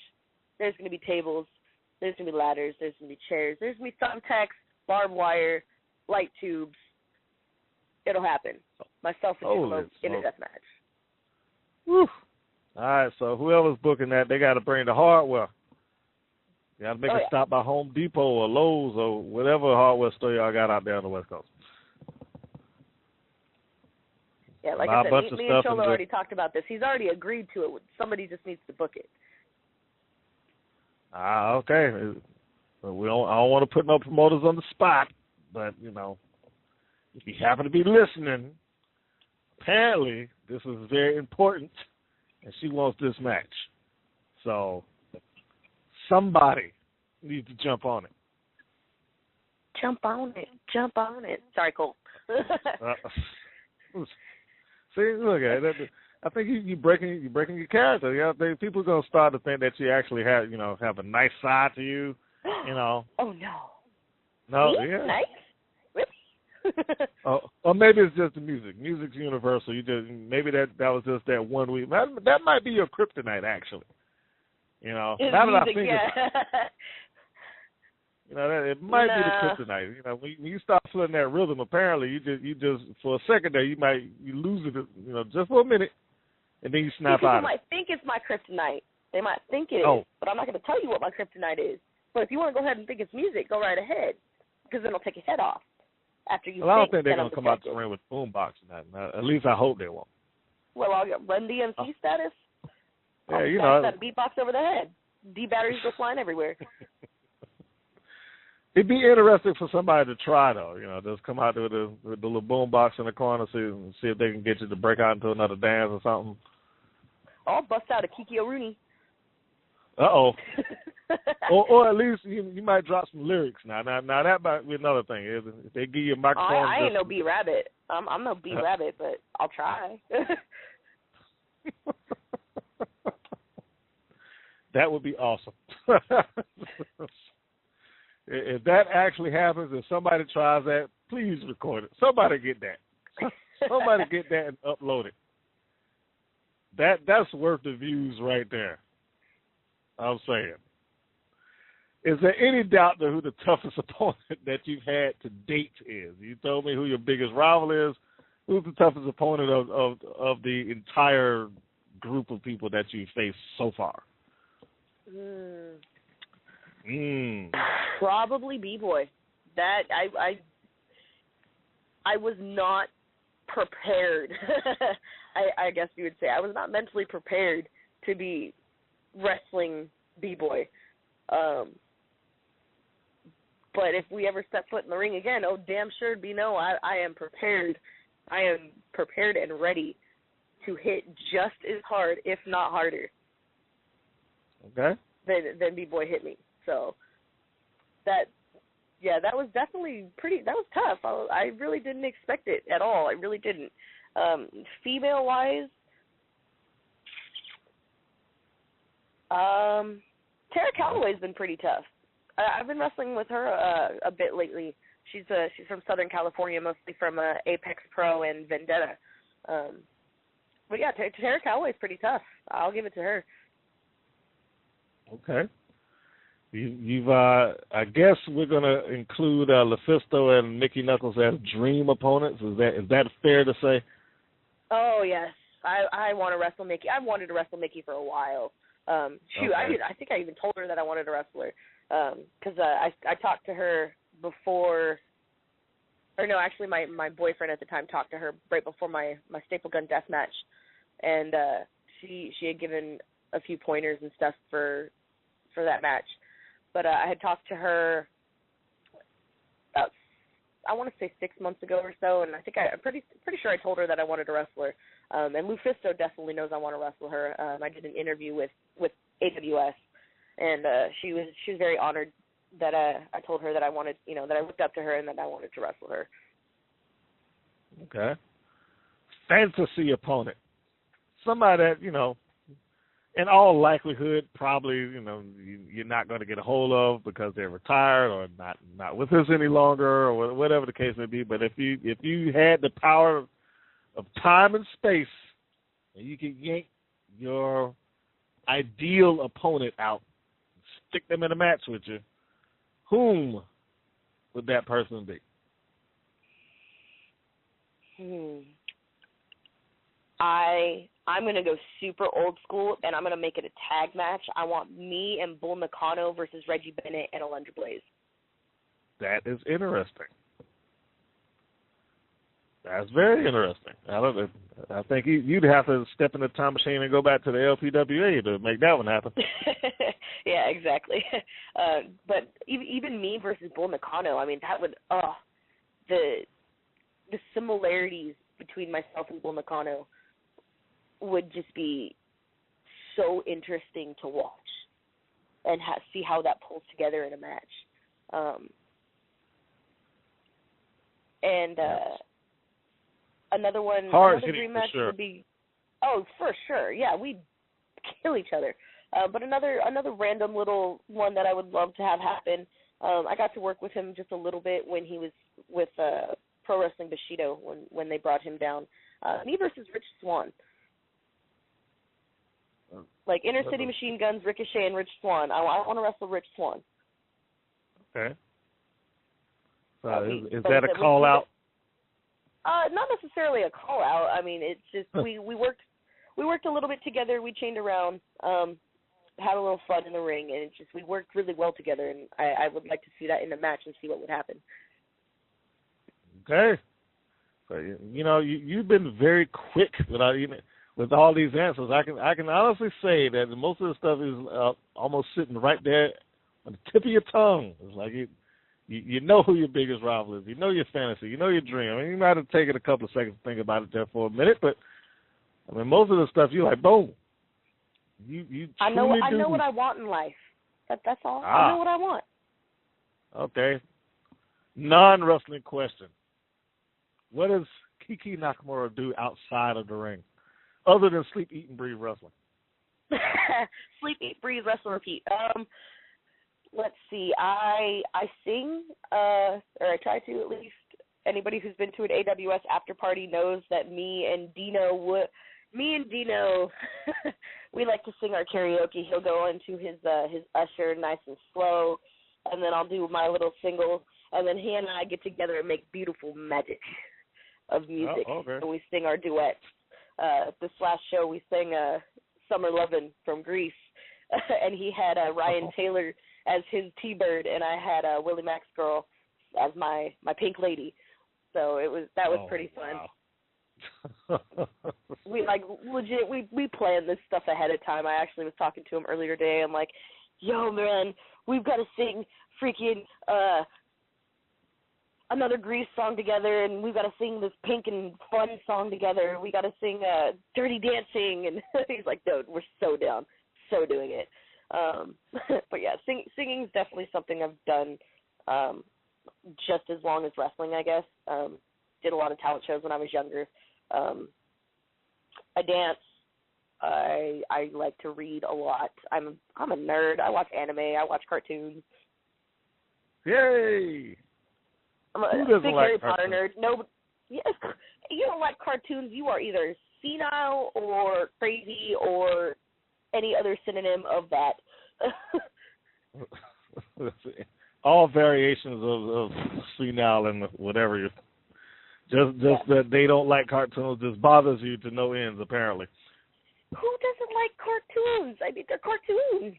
There's going to be tables. There's going to be ladders. There's going to be chairs. There's going to be thumbtacks, barbed wire, light tubes. It'll happen. Myself and Cholo in a death match. Woo. All right, so whoever's booking that, they got to bring the hardware. You got to make a stop by Home Depot or Lowe's or whatever hardware store y'all got out there on the West Coast. Yeah, like I said, me and Cholo already talked about this. He's already agreed to it. Somebody just needs to book it. Okay. I don't want to put no promoters on the spot, but, if you happen to be listening, apparently this is very important, and she wants this match. So somebody needs to jump on it. Jump on it. Sorry, Cole. See, look at it. I think you're breaking your character. I think people are gonna start to think that you actually have a nice side to you. Oh no. No, Me? yeah. Nice. Really? Or maybe it's just the music. Music's universal. Maybe that was just that one week. That might be your kryptonite, actually. Now that I think it might be the kryptonite. When you start feeling that rhythm, apparently you just for a second there you lose it, just for a minute, and then you snap out. People might think it's my kryptonite. They might think it is, but I'm not going to tell you what my kryptonite is. But if you want to go ahead and think it's music, go right ahead, because then it'll take your head off after you. Well, I don't think they're going to come out the ring with boombox and that. At least I hope they won't. Well, I'll get Run DMC status. Yeah, that beatbox over the head. D batteries go flying everywhere. It'd be interesting for somebody to try, though. Just come out there with the little boom box in the corner, see if they can get you to break out into another dance or something. I'll bust out a Kikyo Rooney. Uh-oh. or at least you might drop some lyrics. Now that might be another thing. If they give you a microphone. I ain't no B-Rabbit. I'm no B-Rabbit, but I'll try. That would be awesome. If that actually happens, if somebody tries that, please record it. Somebody get that. Somebody get that and upload it. That's worth the views right there. I'm saying. Is there any doubt who the toughest opponent that you've had to date is? You told me who your biggest rival is. Who's the toughest opponent of the entire group of people that you've faced so far? Probably B-Boy. That I was not prepared. I guess you would say I was not mentally prepared to be wrestling B-Boy. But if we ever step foot in the ring again, oh damn sure it'd be no. I am prepared. I am prepared and ready to hit just as hard, if not harder. Okay. Than B-Boy hit me. So that was definitely that was tough. I really didn't expect it at all. I really didn't. Female-wise, Tara Calloway's been pretty tough. I've been wrestling with her a bit lately. She's from Southern California, mostly from Apex Pro and Vendetta. But yeah, Tara Calloway's pretty tough. I'll give it to her. Okay. You've I guess we're gonna include LuFisto and Mickey Knuckles as dream opponents. Is that fair to say? Oh yes, I want to wrestle Mickey. I've wanted to wrestle Mickey for a while. Okay. I think I even told her that I wanted to wrestle her because I talked to her before. Or no, actually, my boyfriend at the time talked to her right before my staple gun death match, and she had given a few pointers and stuff for that match. But I had talked to her about, I want to say 6 months ago or so, and I think I'm pretty sure I told her that I wanted to wrestle her. And LuFisto definitely knows I want to wrestle her. I did an interview with AWS, and she was very honored that I told her that I wanted, that I looked up to her and that I wanted to wrestle her. Okay. Fantasy opponent. Somebody that, in all likelihood, probably, you're not going to get a hold of because they're retired or not with us any longer or whatever the case may be. But if you had the power of time and space and you could yank your ideal opponent out, stick them in a match with you, whom would that person be? I'm going to go super old school, and I'm going to make it a tag match. I want me and Bull Nakano versus Reggie Bennett and Alundra Blaze. That is interesting. That's very interesting. I think you'd have to step in the time machine and go back to the LPWA to make that one happen. Yeah, exactly. But even me versus Bull Nakano, I mean, that would, the similarities between myself and Bull Nakano would just be so interesting to watch and see how that pulls together in a match. Another dream match would be, for sure. Yeah, we'd kill each other. But another random little one that I would love to have happen, I got to work with him just a little bit when he was with Pro Wrestling Bushido when they brought him down. Me versus Rich Swann. Like Inner City Machine Guns, Ricochet, and Rich Swann. I want to wrestle Rich Swann. Okay. Is that a call out? Not necessarily a call out. I mean, it's just we worked a little bit together. We chained around, had a little fun in the ring, and we worked really well together. And I would like to see that in the match and see what would happen. Okay. So you've been very quick with all these answers. I can honestly say that most of the stuff is almost sitting right there on the tip of your tongue. It's like You know who your biggest rival is. You know your fantasy. You know your dream. I mean, you might have taken a couple of seconds to think about it there for a minute, but I mean, most of the stuff you're like, boom. You I know do. what I want in life. That's all. I know what I want. Okay. Non-wrestling question. What does Kikyo Nakamura do outside of the ring, other than sleep, eat, and breathe wrestling? Sleep, eat, breathe, wrestle, repeat. Let's see. I sing, or I try to at least. Anybody who's been to an AWS after party knows that me and Dino, we like to sing our karaoke. He'll go into his Usher nice and slow, and then I'll do my little single, and then he and I get together and make beautiful magic of music. Oh, okay. And we sing our duets. This last show we sang Summer Lovin' from Greece, and he had Ryan Taylor as his T-Bird, and I had Willie Mack's Girl as my Pink Lady. So that was pretty fun. Wow. We legit we planned this stuff ahead of time. I actually was talking to him earlier today. I'm like, yo man, we've got to sing freaking another Grease song together, and we've got to sing this Pink and Fun song together. We got to sing Dirty Dancing, and he's like, dude, we're so down, so doing it. But yeah, singing is definitely something I've done just as long as wrestling, I guess. Did a lot of talent shows when I was younger. I dance. I like to read a lot. I'm a nerd. I watch anime. I watch cartoons. Yay! I'm a big Harry Potter nerd. No, yes, you don't like cartoons. You are either senile or crazy or any other synonym of that. All variations of senile and whatever. Just that they don't like cartoons just bothers you to no ends, apparently. Who doesn't like cartoons? I mean, they're cartoons.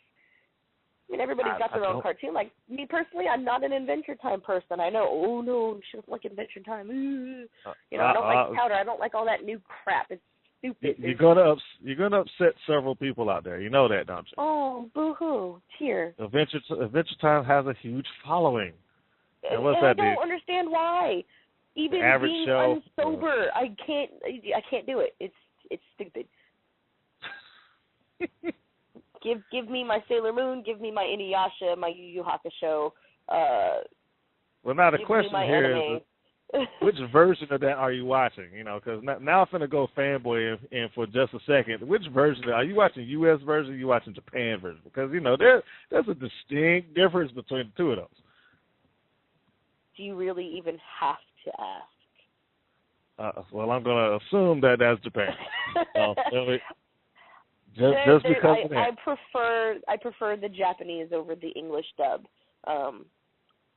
I mean, everybody's got their own cartoon. Like, me personally, I'm not an Adventure Time person. I know, oh, no, she doesn't like Adventure Time. You know, I don't like Powder. I don't like all that new crap. It's stupid. You're gonna upset several people out there. You know that, don't you? Oh, boo-hoo. Tear. Adventure Time has a huge following. And what's and that, I don't understand why. Even being show, unsober, I can't do it. It's stupid. Give me my Sailor Moon. Give me my Inuyasha, my Yu Yu Hakusho. Well, now the question here is, which version of that are you watching? You know, because now I'm finna go fanboy in for just a second. Which version are you watching? U.S. version? Or you watching Japan version? Because you know there's a distinct difference between the two of those. Do you really even have to ask? Well, I'm going to assume that that's Japan. Just because of that. I prefer the Japanese over the English dub.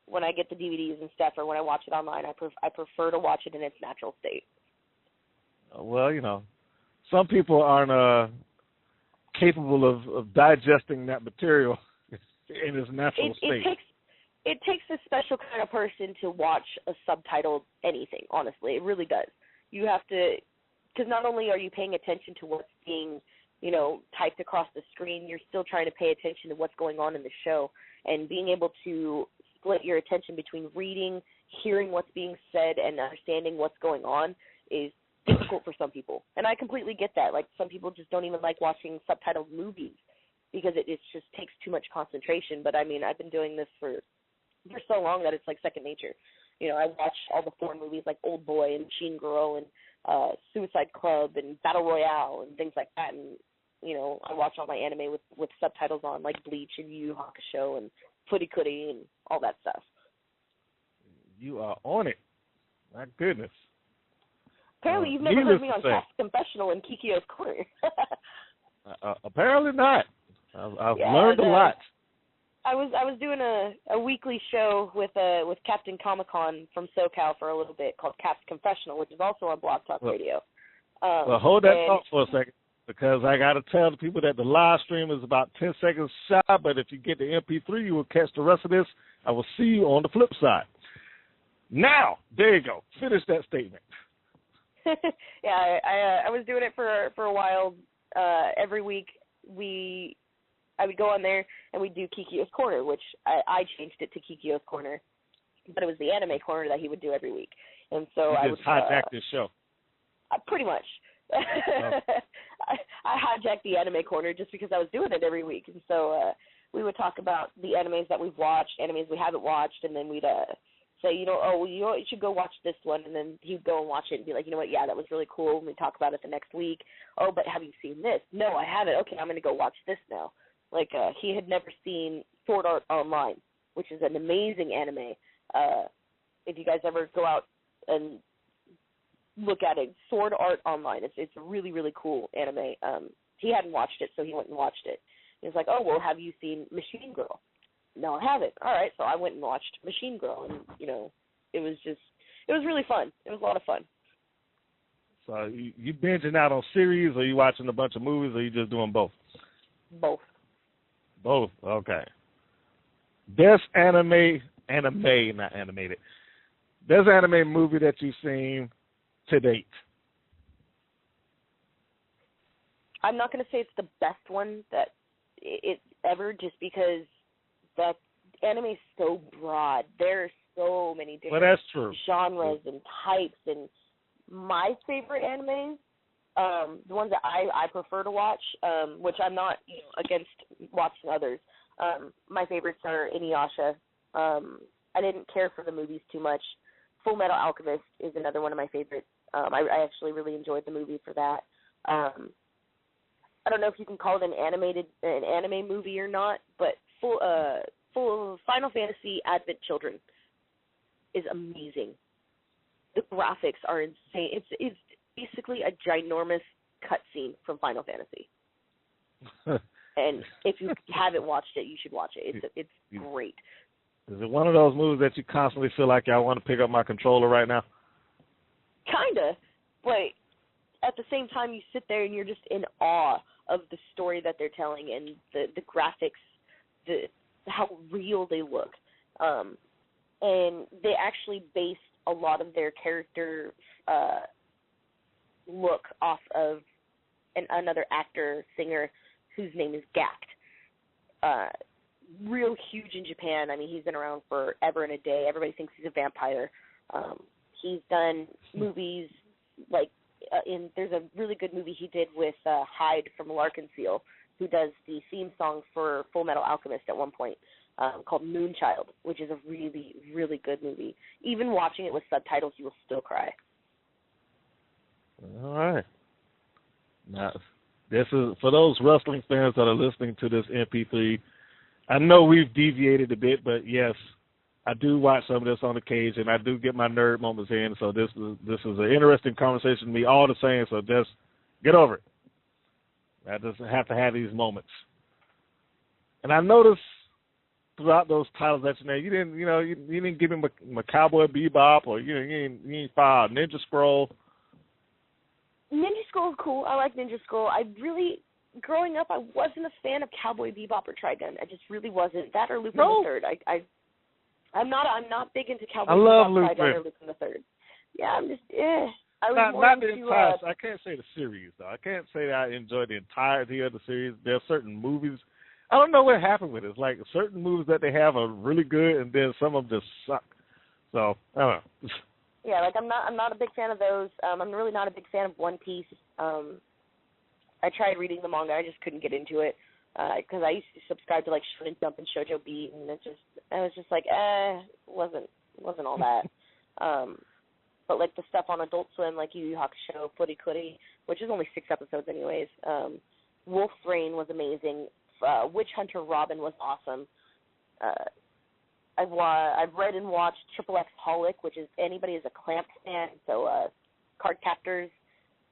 When I get the DVDs and stuff, or when I watch it online, I prefer to watch it in its natural state. Well, you know, some people aren't capable of digesting that material in its natural state. It takes a special kind of person to watch a subtitled anything, honestly. It really does. You have to, because not only are you paying attention to what's being, you know, typed across the screen, you're still trying to pay attention to what's going on in the show. And being able to split your attention between reading, hearing what's being said, and understanding what's going on is difficult for some people. And I completely get that. Like, some people just don't even like watching subtitled movies because it just takes too much concentration. But, I mean, I've been doing this for so long that it's like second nature. You know, I watch all the foreign movies like Old Boy and Machine Girl and Suicide Club and Battle Royale and things like that. And, you know, I watch all my anime with subtitles on, like Bleach and Yu Yu Hakusho and Footy Cootie and all that stuff. You are on it. My goodness. Apparently you've never heard me on Cast Confessional and Kikyo's Corner. Apparently not. I've learned a lot. I was doing a weekly show with Captain Comic-Con from SoCal for a little bit called Cast Confessional, which is also on Blog Talk Radio. Well, hold that thought for a second, because I got to tell the people that the live stream is about 10 seconds shy, but if you get the MP3, you will catch the rest of this. I will see you on the flip side. Now, there you go. Finish that statement. Yeah, I was doing it for a while. Every week I would go on there and we'd do Kikyo's Corner, which I changed it to Kikyo's Corner. but it was the anime corner that he would do every week. And so you I just would hijacked this show. Pretty much. Oh. I hijacked the anime corner just because I was doing it every week. And so we would talk about the animes that we've watched, animes we haven't watched, and then we'd say, you should go watch this one, and then he'd go and watch it and be like, you know what, yeah, that was really cool, and we'd talk about it the next week. Oh, but have you seen this? No, I haven't. Okay, I'm going to go watch this now. Like, he had never seen Sword Art Online, which is an amazing anime. If you guys ever go out and look at it, Sword Art Online, it's a really, really cool anime. He hadn't watched it, so he went and watched it. He was like, oh, well, have you seen Machine Girl? No, I haven't. All right, so I went and watched Machine Girl, and, it was really fun. It was a lot of fun. So you binging out on series, or you watching a bunch of movies, or you just doing both? Both. Both, okay. Best anime, not animated. Best anime movie that you've seen to date? I'm not going to say it's the best one that it's ever, just because that anime is so broad. There are so many different that's true. genres and types. And my favorite animes, the ones that I prefer to watch, which I'm not against watching others. My favorites are Inuyasha. I didn't care for the movies too much. Full Metal Alchemist is another one of my favorites. I actually really enjoyed the movie for that. I don't know if you can call it an anime movie or not, but full Final Fantasy Advent Children is amazing. The graphics are insane. It's basically a ginormous cutscene from Final Fantasy. And if you haven't watched it, you should watch it. It's great. Is it one of those movies that you constantly feel like I want to pick up my controller right now? Kinda, but at the same time, you sit there and you're just in awe of the story that they're telling and the graphics, how real they look. And they actually based a lot of their character look off of another actor, singer, whose name is Gact. Real huge in Japan. I mean, he's been around forever and a day. Everybody thinks he's a vampire. He's done movies like there's a really good movie he did with Hyde from Larkenseal, who does the theme song for Full Metal Alchemist at one point, called Moonchild, which is a really, really good movie. Even watching it with subtitles, you will still cry. All right. Now, this is for those wrestling fans that are listening to this MP3. I know we've deviated a bit, but yes, I do watch some of this on the cage, and I do get my nerd moments in. So this is an interesting conversation to me, all the same. So just get over it. I just have to have these moments. And I noticed throughout those titles that you named, you didn't give him a Cowboy Bebop, or you ain't filed Ninja Scroll. Ninja Scroll is cool. I like Ninja Scroll. Growing up, I wasn't a fan of Cowboy Bebop or Trigun. I just really wasn't. That or Lupin the Third. I'm not big into Cowboy Bebop, Trigun, or Lupin the Third. Yeah, I'm just I was not the entire. I can't say the series though. I can't say that I enjoyed the entirety of the series. There are certain movies. I don't know what happened with it. It's like certain movies that they have are really good, and then some of them just suck. So I don't know. Yeah, like I'm not a big fan of those. I'm really not a big fan of One Piece. I tried reading the manga, I just couldn't get into it because I used to subscribe to like Shonen Jump and Shoujo Beat, and I was just like, wasn't all that. But like the stuff on Adult Swim, like Yu Yu Hakusho, Footy Cootie, which is only 6 episodes anyways. Wolf's Rain was amazing. Witch Hunter Robin was awesome. I've read and watched Triple X Holic, which is anybody is a Clamp fan, so Card Captors.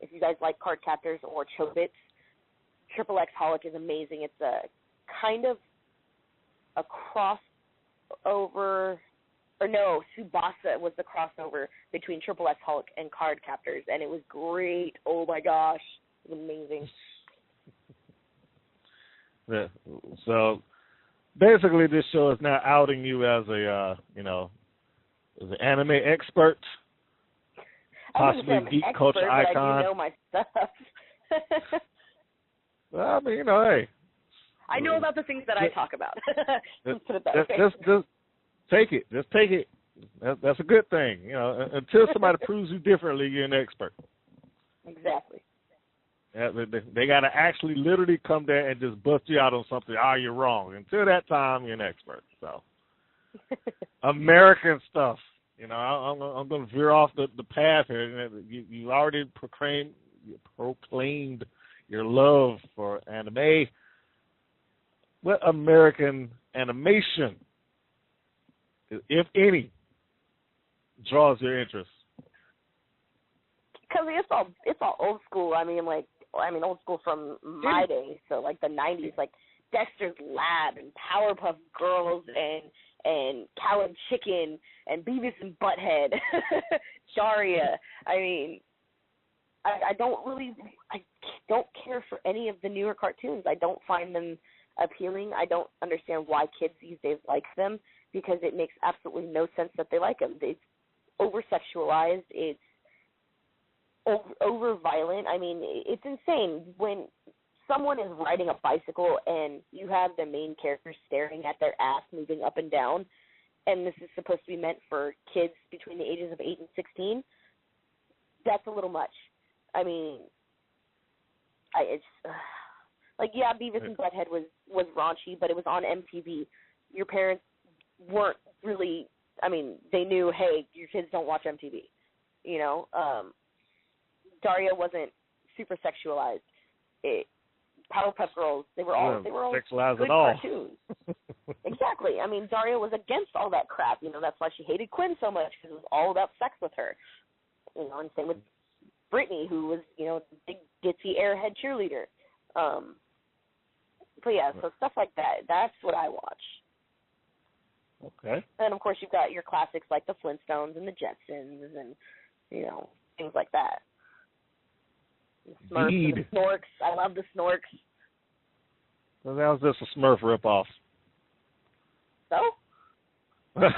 If you guys like Card Captors or Chobits, Triple X Holic is amazing. It's a kind of a crossover, or no, Tsubasa was the crossover between Triple X Holic and Card Captors, and it was great. Oh my gosh, it was amazing. Yeah. So basically, this show is now outing you as a as an anime expert. Possibly geek culture icon. I do know my stuff. Well, I mean, hey. I know about the things that I talk about. Let's put it that way. Just take it. Just take it. That's a good thing. Until somebody proves you differently, you're an expert. Exactly. Yeah, they got to actually literally come there and just bust you out on something. Oh, you're wrong. Until that time, you're an expert. So, American stuff. I'm going to veer off the path here. You already proclaimed your love for anime. What American animation, if any, draws your interest? Because it's all old school. I mean, old school from my day. So like the 90s, like Dexter's Lab and Powerpuff Girls and Cow and Chicken and Beavis and Butthead, Daria. I mean, I don't care for any of the newer cartoons. I don't find them appealing. I don't understand why kids these days like them, because it makes absolutely no sense that they like them. It's over-sexualized. It's over-violent. I mean, it's insane when someone is riding a bicycle and you have the main character staring at their ass moving up and down, and this is supposed to be meant for kids between the ages of 8 and 16. That's a little much. I mean, Beavis and Butthead was raunchy, but it was on MTV. Your parents weren't really, they knew, hey, your kids don't watch MTV. Daria wasn't super sexualized. Powerpuff Girls, they were all sexualized good at all. cartoons. Exactly. I mean, Daria was against all that crap. That's why she hated Quinn so much, because it was all about sex with her. And same with Brittany, who was, the big ditzy airhead cheerleader. But yeah, so stuff like that. That's what I watch. Okay. And of course, you've got your classics like the Flintstones and the Jetsons, and things like that. The Smurfs and the Snorks. I love the Snorks. Well, that was just a Smurf ripoff. So? Got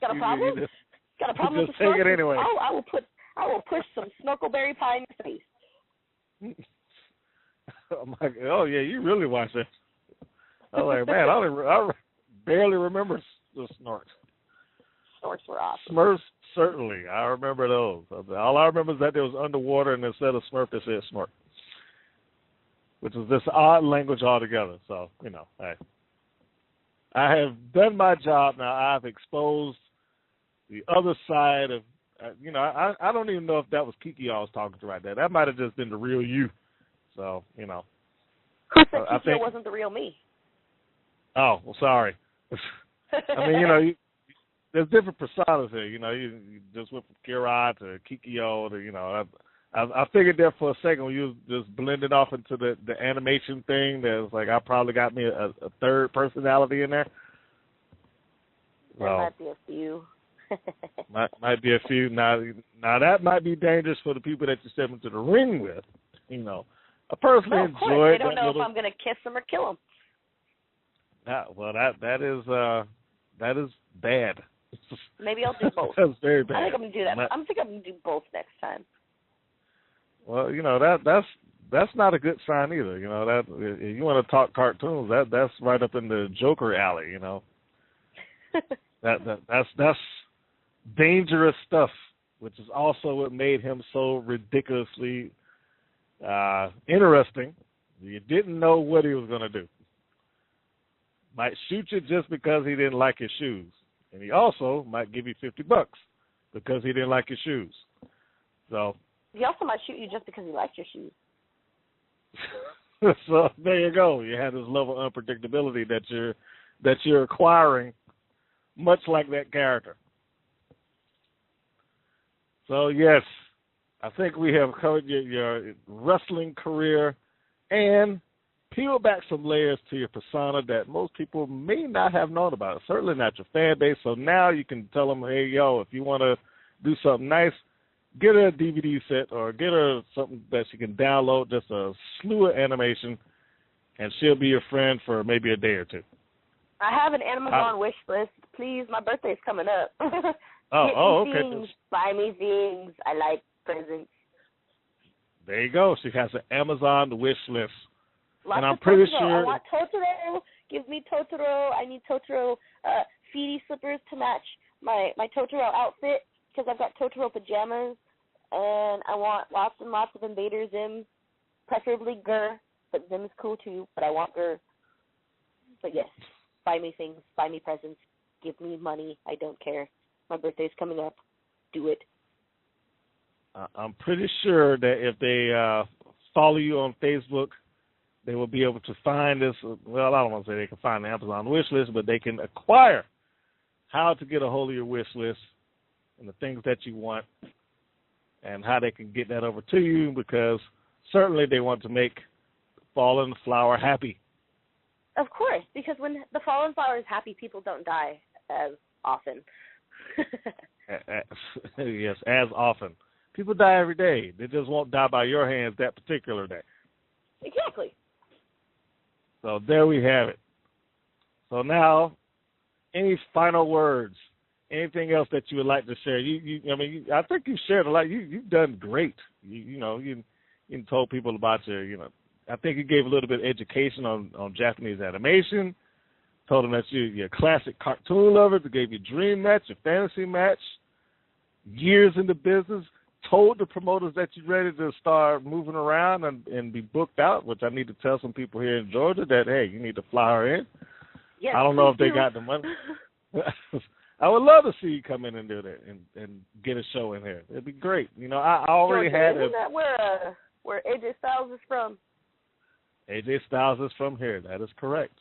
a problem? Got a problem with the Snorks? Take it anyway. I will push some Snorkelberry pie in your face. Oh yeah, you really watched it. I was like, man, I barely remember the Snorks. Snorks were awesome. Smurfs, certainly. I remember those. All I remember is that there was underwater, and instead of Smurf, they said Snork, which is this odd language altogether. So, hey. I have done my job now. I've exposed the other side of, I don't even know if that was Kikyo I was talking to right there. That might have just been the real you. So, Who said Kikyo wasn't the real me? Oh, well, sorry. There's different personas here. You just went from Kira to Kikyo to, I figured there for a second when you was just blended off into the animation thing, that was like, I probably got me a third personality in there. There might be a few. might be a few. Now that might be dangerous for the people that you step into the ring with. I personally enjoy. They don't know if I'm going to kiss them or kill them. Well, that is bad. Maybe I'll do both. That's very bad. I think I'm going to do that. I think I'm going to do both next time. Well, that's not a good sign either. That if you want to talk cartoons, that's right up in the Joker alley. That's dangerous stuff, which is also what made him so ridiculously interesting. You didn't know what he was going to do. Might shoot you just because he didn't like your shoes. And he also might give you $50 because he didn't like your shoes. So he also might shoot you just because he likes your shoes. So there you go. You have this level of unpredictability that you're acquiring, much like that character. So yes, I think we have covered your wrestling career and peeled back some layers to your persona that most people may not have known about. Certainly not your fan base. So now you can tell them, hey, if you want to do something nice, get her a DVD set or get her something that she can download, just a slew of animation, and she'll be your friend for maybe a day or two. I have an Amazon wish list. Please, my birthday's coming up. Okay. Things, buy me things. I like presents. There you go. She has an Amazon wish list. Lots and I'm of pretty Totoro. sure. I want Totoro. Give me Totoro. I need Totoro graffiti slippers to match my Totoro outfit, because I've got Totoro pajamas, and I want lots and lots of Invader Zim, preferably Gur, but Zim is cool too, but I want Gur. But yes, buy me things, buy me presents, give me money, I don't care. My birthday's coming up. Do it. I'm pretty sure that if they follow you on Facebook, they will be able to find this. Well, I don't want to say they can find the Amazon wish list, but they can acquire how to get a hold of your wish list and the things that you want and how they can get that over to you, because certainly they want to make Fallen Flower happy. Of course, because when the Fallen Flower is happy, people don't die as often. Yes, as often. People die every day. They just won't die by your hands that particular day. Exactly. So there we have it. So now, any final words? Anything else that you would like to share? I think you've shared a lot. You've done great. You told people about your, I think you gave a little bit of education on Japanese animation. Told them that you're a classic cartoon lover. They gave you a dream match, a fantasy match. Years in the business. Told the promoters that you're ready to start moving around and be booked out, which I need to tell some people here in Georgia that, hey, you need to fly her in. Yes, I don't know if they got the money. I would love to see you come in and do that and get a show in here. It'd be great. I already Georgia, had isn't that where AJ Styles is from? AJ Styles is from here. That is correct.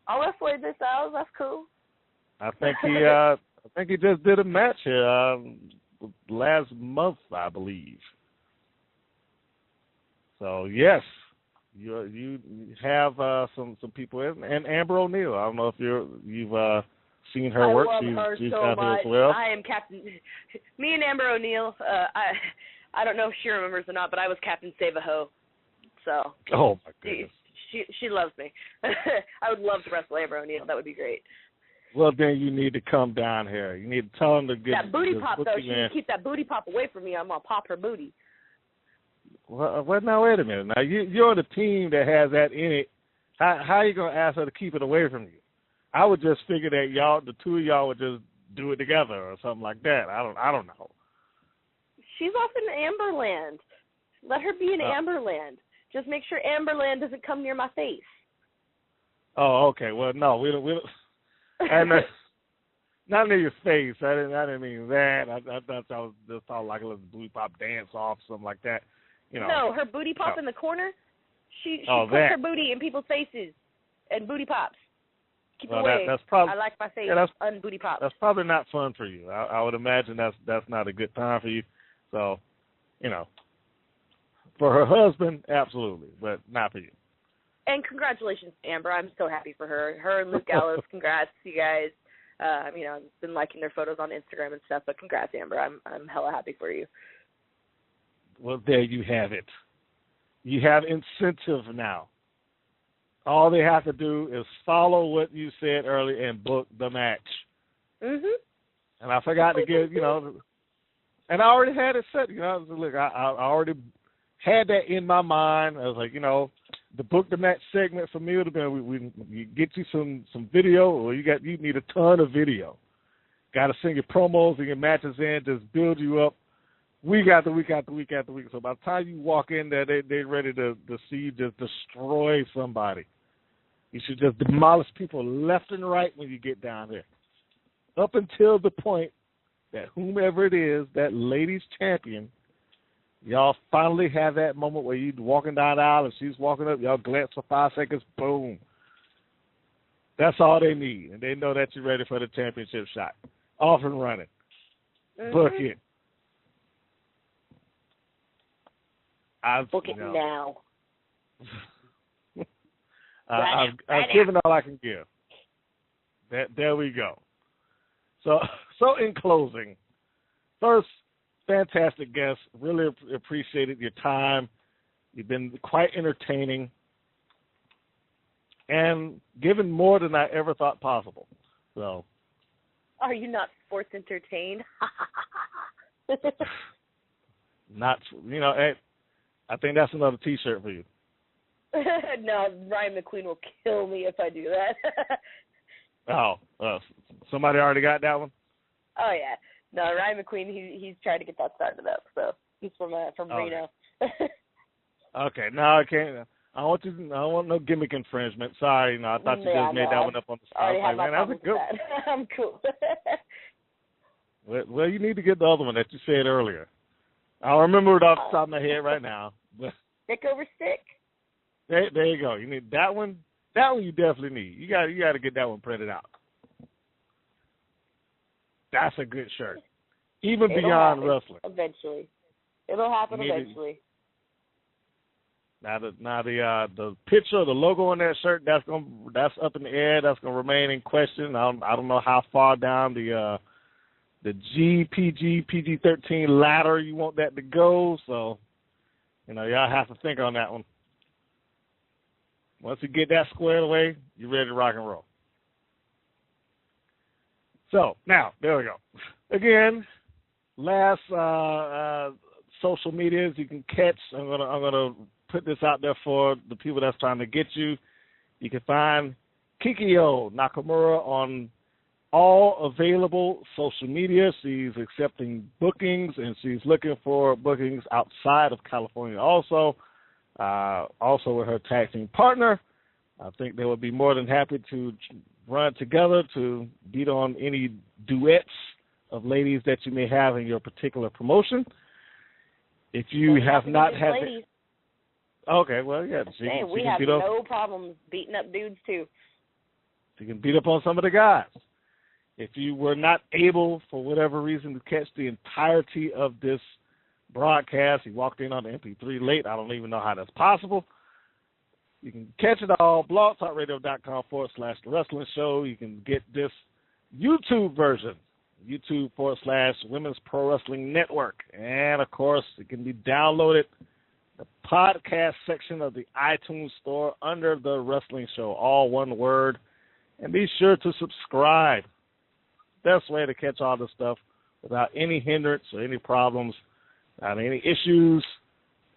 I'll wrestle AJ Styles. That's cool. I think he just did a match here last month, I believe. So yes, you have some people in, and Amber O'Neil. I don't know if you've seen her work. I love her she's so out much. here as well. I am Captain. Me and Amber O'Neil. I don't know if she remembers or not, but I was Captain Save-A-Ho. So. Oh my goodness. She loves me. I would love to wrestle Amber O'Neil. That would be great. Well, then you need to come down here. You need to tell them to get that booty pop, though. She in. needs to keep that booty pop away from me. I'm going to pop her booty. Well, now, wait a minute. Now, you're the team that has that in it. How are you going to ask her to keep it away from you? I would just figure that the two of y'all would just do it together or something like that. I don't know. She's off in Amberland. Let her be in Amberland. Just make sure Amberland doesn't come near my face. Oh, okay. Well, no, we don't. And not near your face. I didn't mean that. I thought I was just talking like a little booty pop dance off, something like that. No, her booty pop in the corner. She puts her booty in people's faces and booty pops. Keep away. That's probably, I like my face booty pop. That's probably not fun for you. I would imagine that's not a good time for you. So, for her husband, absolutely, but not for you. And congratulations, Amber. I'm so happy for her. Her and Luke Gallows, congrats, you guys. I've been liking their photos on Instagram and stuff, but congrats, Amber. I'm hella happy for you. Well, there you have it. You have incentive now. All they have to do is follow what you said earlier and book the match. Mhm. And I forgot to give, and I already had it set. Look, I already had that in my mind. I was like, the book the match segment for me would have been we get you some video, or you need a ton of video. Got to send your promos and your matches in, just build you up week after week after week after week. So by the time you walk in there, they're ready to see you just destroy somebody. You should just demolish people left and right when you get down there, up until the point that whomever it is, that ladies champion, y'all finally have that moment where you're walking down the aisle and she's walking up, y'all glance for 5 seconds, boom. That's all they need, and they know that you're ready for the championship shot. Off and running. Mm-hmm. Book it. Book it now. I've given all I can give. There we go. So in closing, first, fantastic guest. Really appreciated your time. You've been quite entertaining and given more than I ever thought possible. So, are you not sports entertained? Not, I think that's another T-shirt for you. No, Ryan McQueen will kill me if I do that. Oh, somebody already got that one? Oh, yeah. No, Ryan McQueen, he's trying to get that started up, so he's from Reno. Okay, no, I can't. I don't want no gimmick infringement. Sorry, no, I thought you just made that one up on the spot. I already have my that's a good one. I'm cool. Well, you need to get the other one that you said earlier. I don't remember it off the top of my head right now. Stick over stick. There you go. You need that one. That one you definitely need. You got to get that one printed out. That's a good shirt. Even beyond wrestling. Eventually. It'll happen eventually. Now the picture, the logo on that shirt, that's up in the air. That's gonna remain in question. I don't know how far down the PG-13 ladder you want that to go. So, y'all have to think on that one. Once you get that squared away, you're ready to rock and roll. So now there we go. Again, last social medias you can catch. I'm gonna put this out there for the people that's trying to get you. You can find Kikyo Nakamura on all available social media. She's accepting bookings, and she's looking for bookings outside of California also. Also with her tag team partner. I think they would be more than happy to run together to beat on any duets of ladies that you may have in your particular promotion. If you have not had it. Okay, well, yeah. We have no problems beating up dudes, too. She can beat up on some of the guys. If you were not able, for whatever reason, to catch the entirety of this broadcast, you walked in on the MP3 late. I don't even know how that's possible. You can catch it all, blogtalkradio.com/The Wrestling Show. You can get this YouTube version, YouTube.com/Women's Pro Wrestling Network. And, of course, it can be downloaded the podcast section of the iTunes store under The Wrestling Show, all one word. And be sure to subscribe. Best way to catch all this stuff without any hindrance or any problems, without any issues.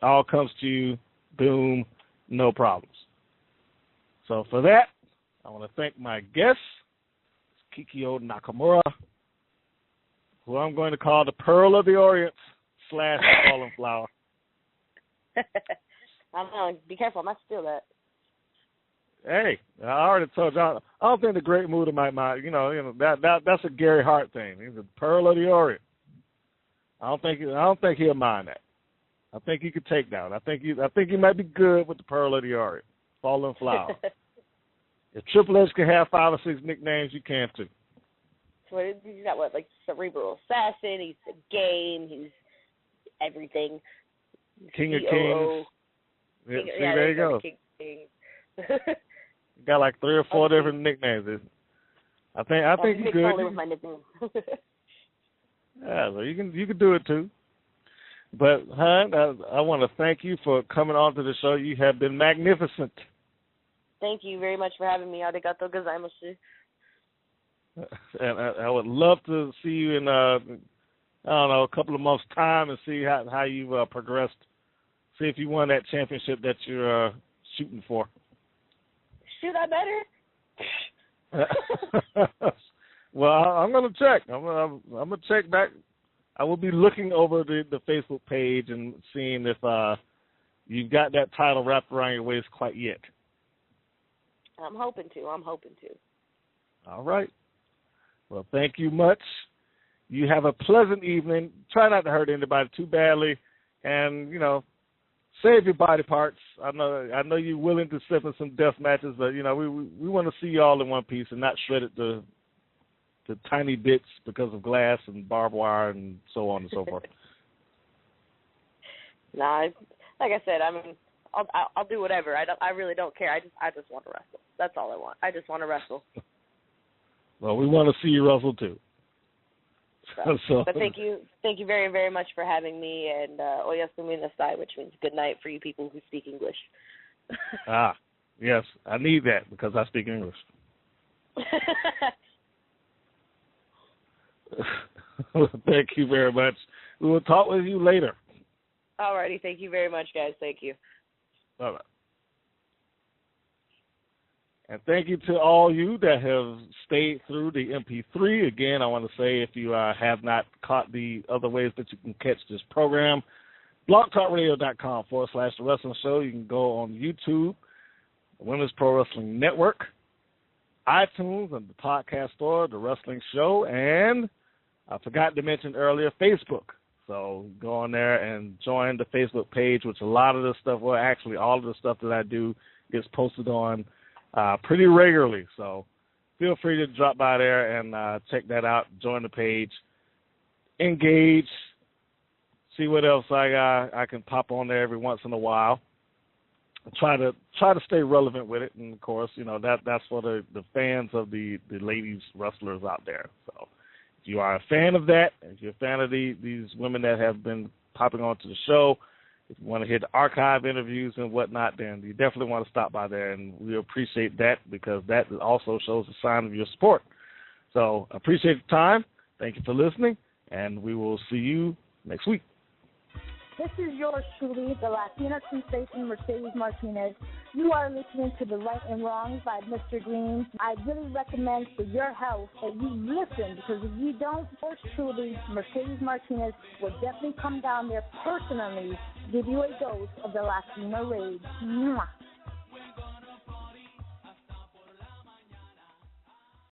All comes to you, boom, no problems. So for that, I want to thank my guest, Kikyo Nakamura, who I'm going to call the Pearl of the Orient / Fallen Flower. I'm going to be careful. I might steal that. Hey, I already told you. I don't think the Great Muta might mind. That's a Gary Hart thing. He's the Pearl of the Orient. I don't think he'll mind that. I think he could take that. I think he might be good with the Pearl of the Orient, Fallen Flower. If Triple H can have 5 or 6 nicknames, you can too. So he's got like Cerebral Assassin. He's the Game. He's everything. King of Kings. Yeah, there you go. King of Kings. Got like 3 or 4 different nicknames. I think he's good. With my nickname. Yeah, so you can do it too. But hon, I want to thank you for coming on to the show. You have been magnificent. Thank you very much for having me. Arigato gozaimasu. And I would love to see you in a couple of months' time and see how you've progressed. See if you won that championship that you're shooting for. Shoot, I better. Well, I'm going to check. I'm going to check back. I will be looking over the Facebook page and seeing if you've got that title wrapped around your waist quite yet. I'm hoping to. All right. Well, thank you much. You have a pleasant evening. Try not to hurt anybody too badly, and save your body parts. I know you're willing to step in some death matches, but we want to see you all in one piece and not shred it to tiny bits because of glass and barbed wire and so on and so forth. Nah, like I said, I'll do whatever. I really don't care. I just want to wrestle. That's all I want. I just want to wrestle. Well, we want to see you wrestle too. So, but thank you very, very much for having me, and oyasumi nasai, which means good night for you people who speak English. Yes, I need that because I speak English. Thank you very much. We will talk with you later. Alrighty, thank you very much, guys. Thank you. Bye-bye. And thank you to all you that have stayed through the MP3. Again, I want to say if you have not caught the other ways that you can catch this program, blogtalkradio.com/The Wrestling Show. You can go on YouTube, the Women's Pro Wrestling Network, iTunes, and the podcast store, The Wrestling Show, and I forgot to mention earlier, Facebook. So go on there and join the Facebook page, which a lot of the stuff, well, actually all of the stuff that I do gets posted on pretty regularly. So feel free to drop by there and check that out, join the page, engage, see what else I can pop on there every once in a while. Try to stay relevant with it, and of course, you know that's for the fans of the ladies wrestlers out there. So if you are a fan of that, if you're a fan of these women that have been popping onto the show, if you want to hear the archive interviews and whatnot, then you definitely want to stop by there, and we appreciate that because that also shows a sign of your support. So appreciate the time. Thank you for listening, and we will see you next week. This is yours truly, the Latina sensation, Mercedes Martinez. You are listening to The Right and Wrongs by Mr. Green. I really recommend for your health that you listen, because if you don't, yours truly, Mercedes Martinez will definitely come down there personally, give you a dose of the Latina rage. Mwah.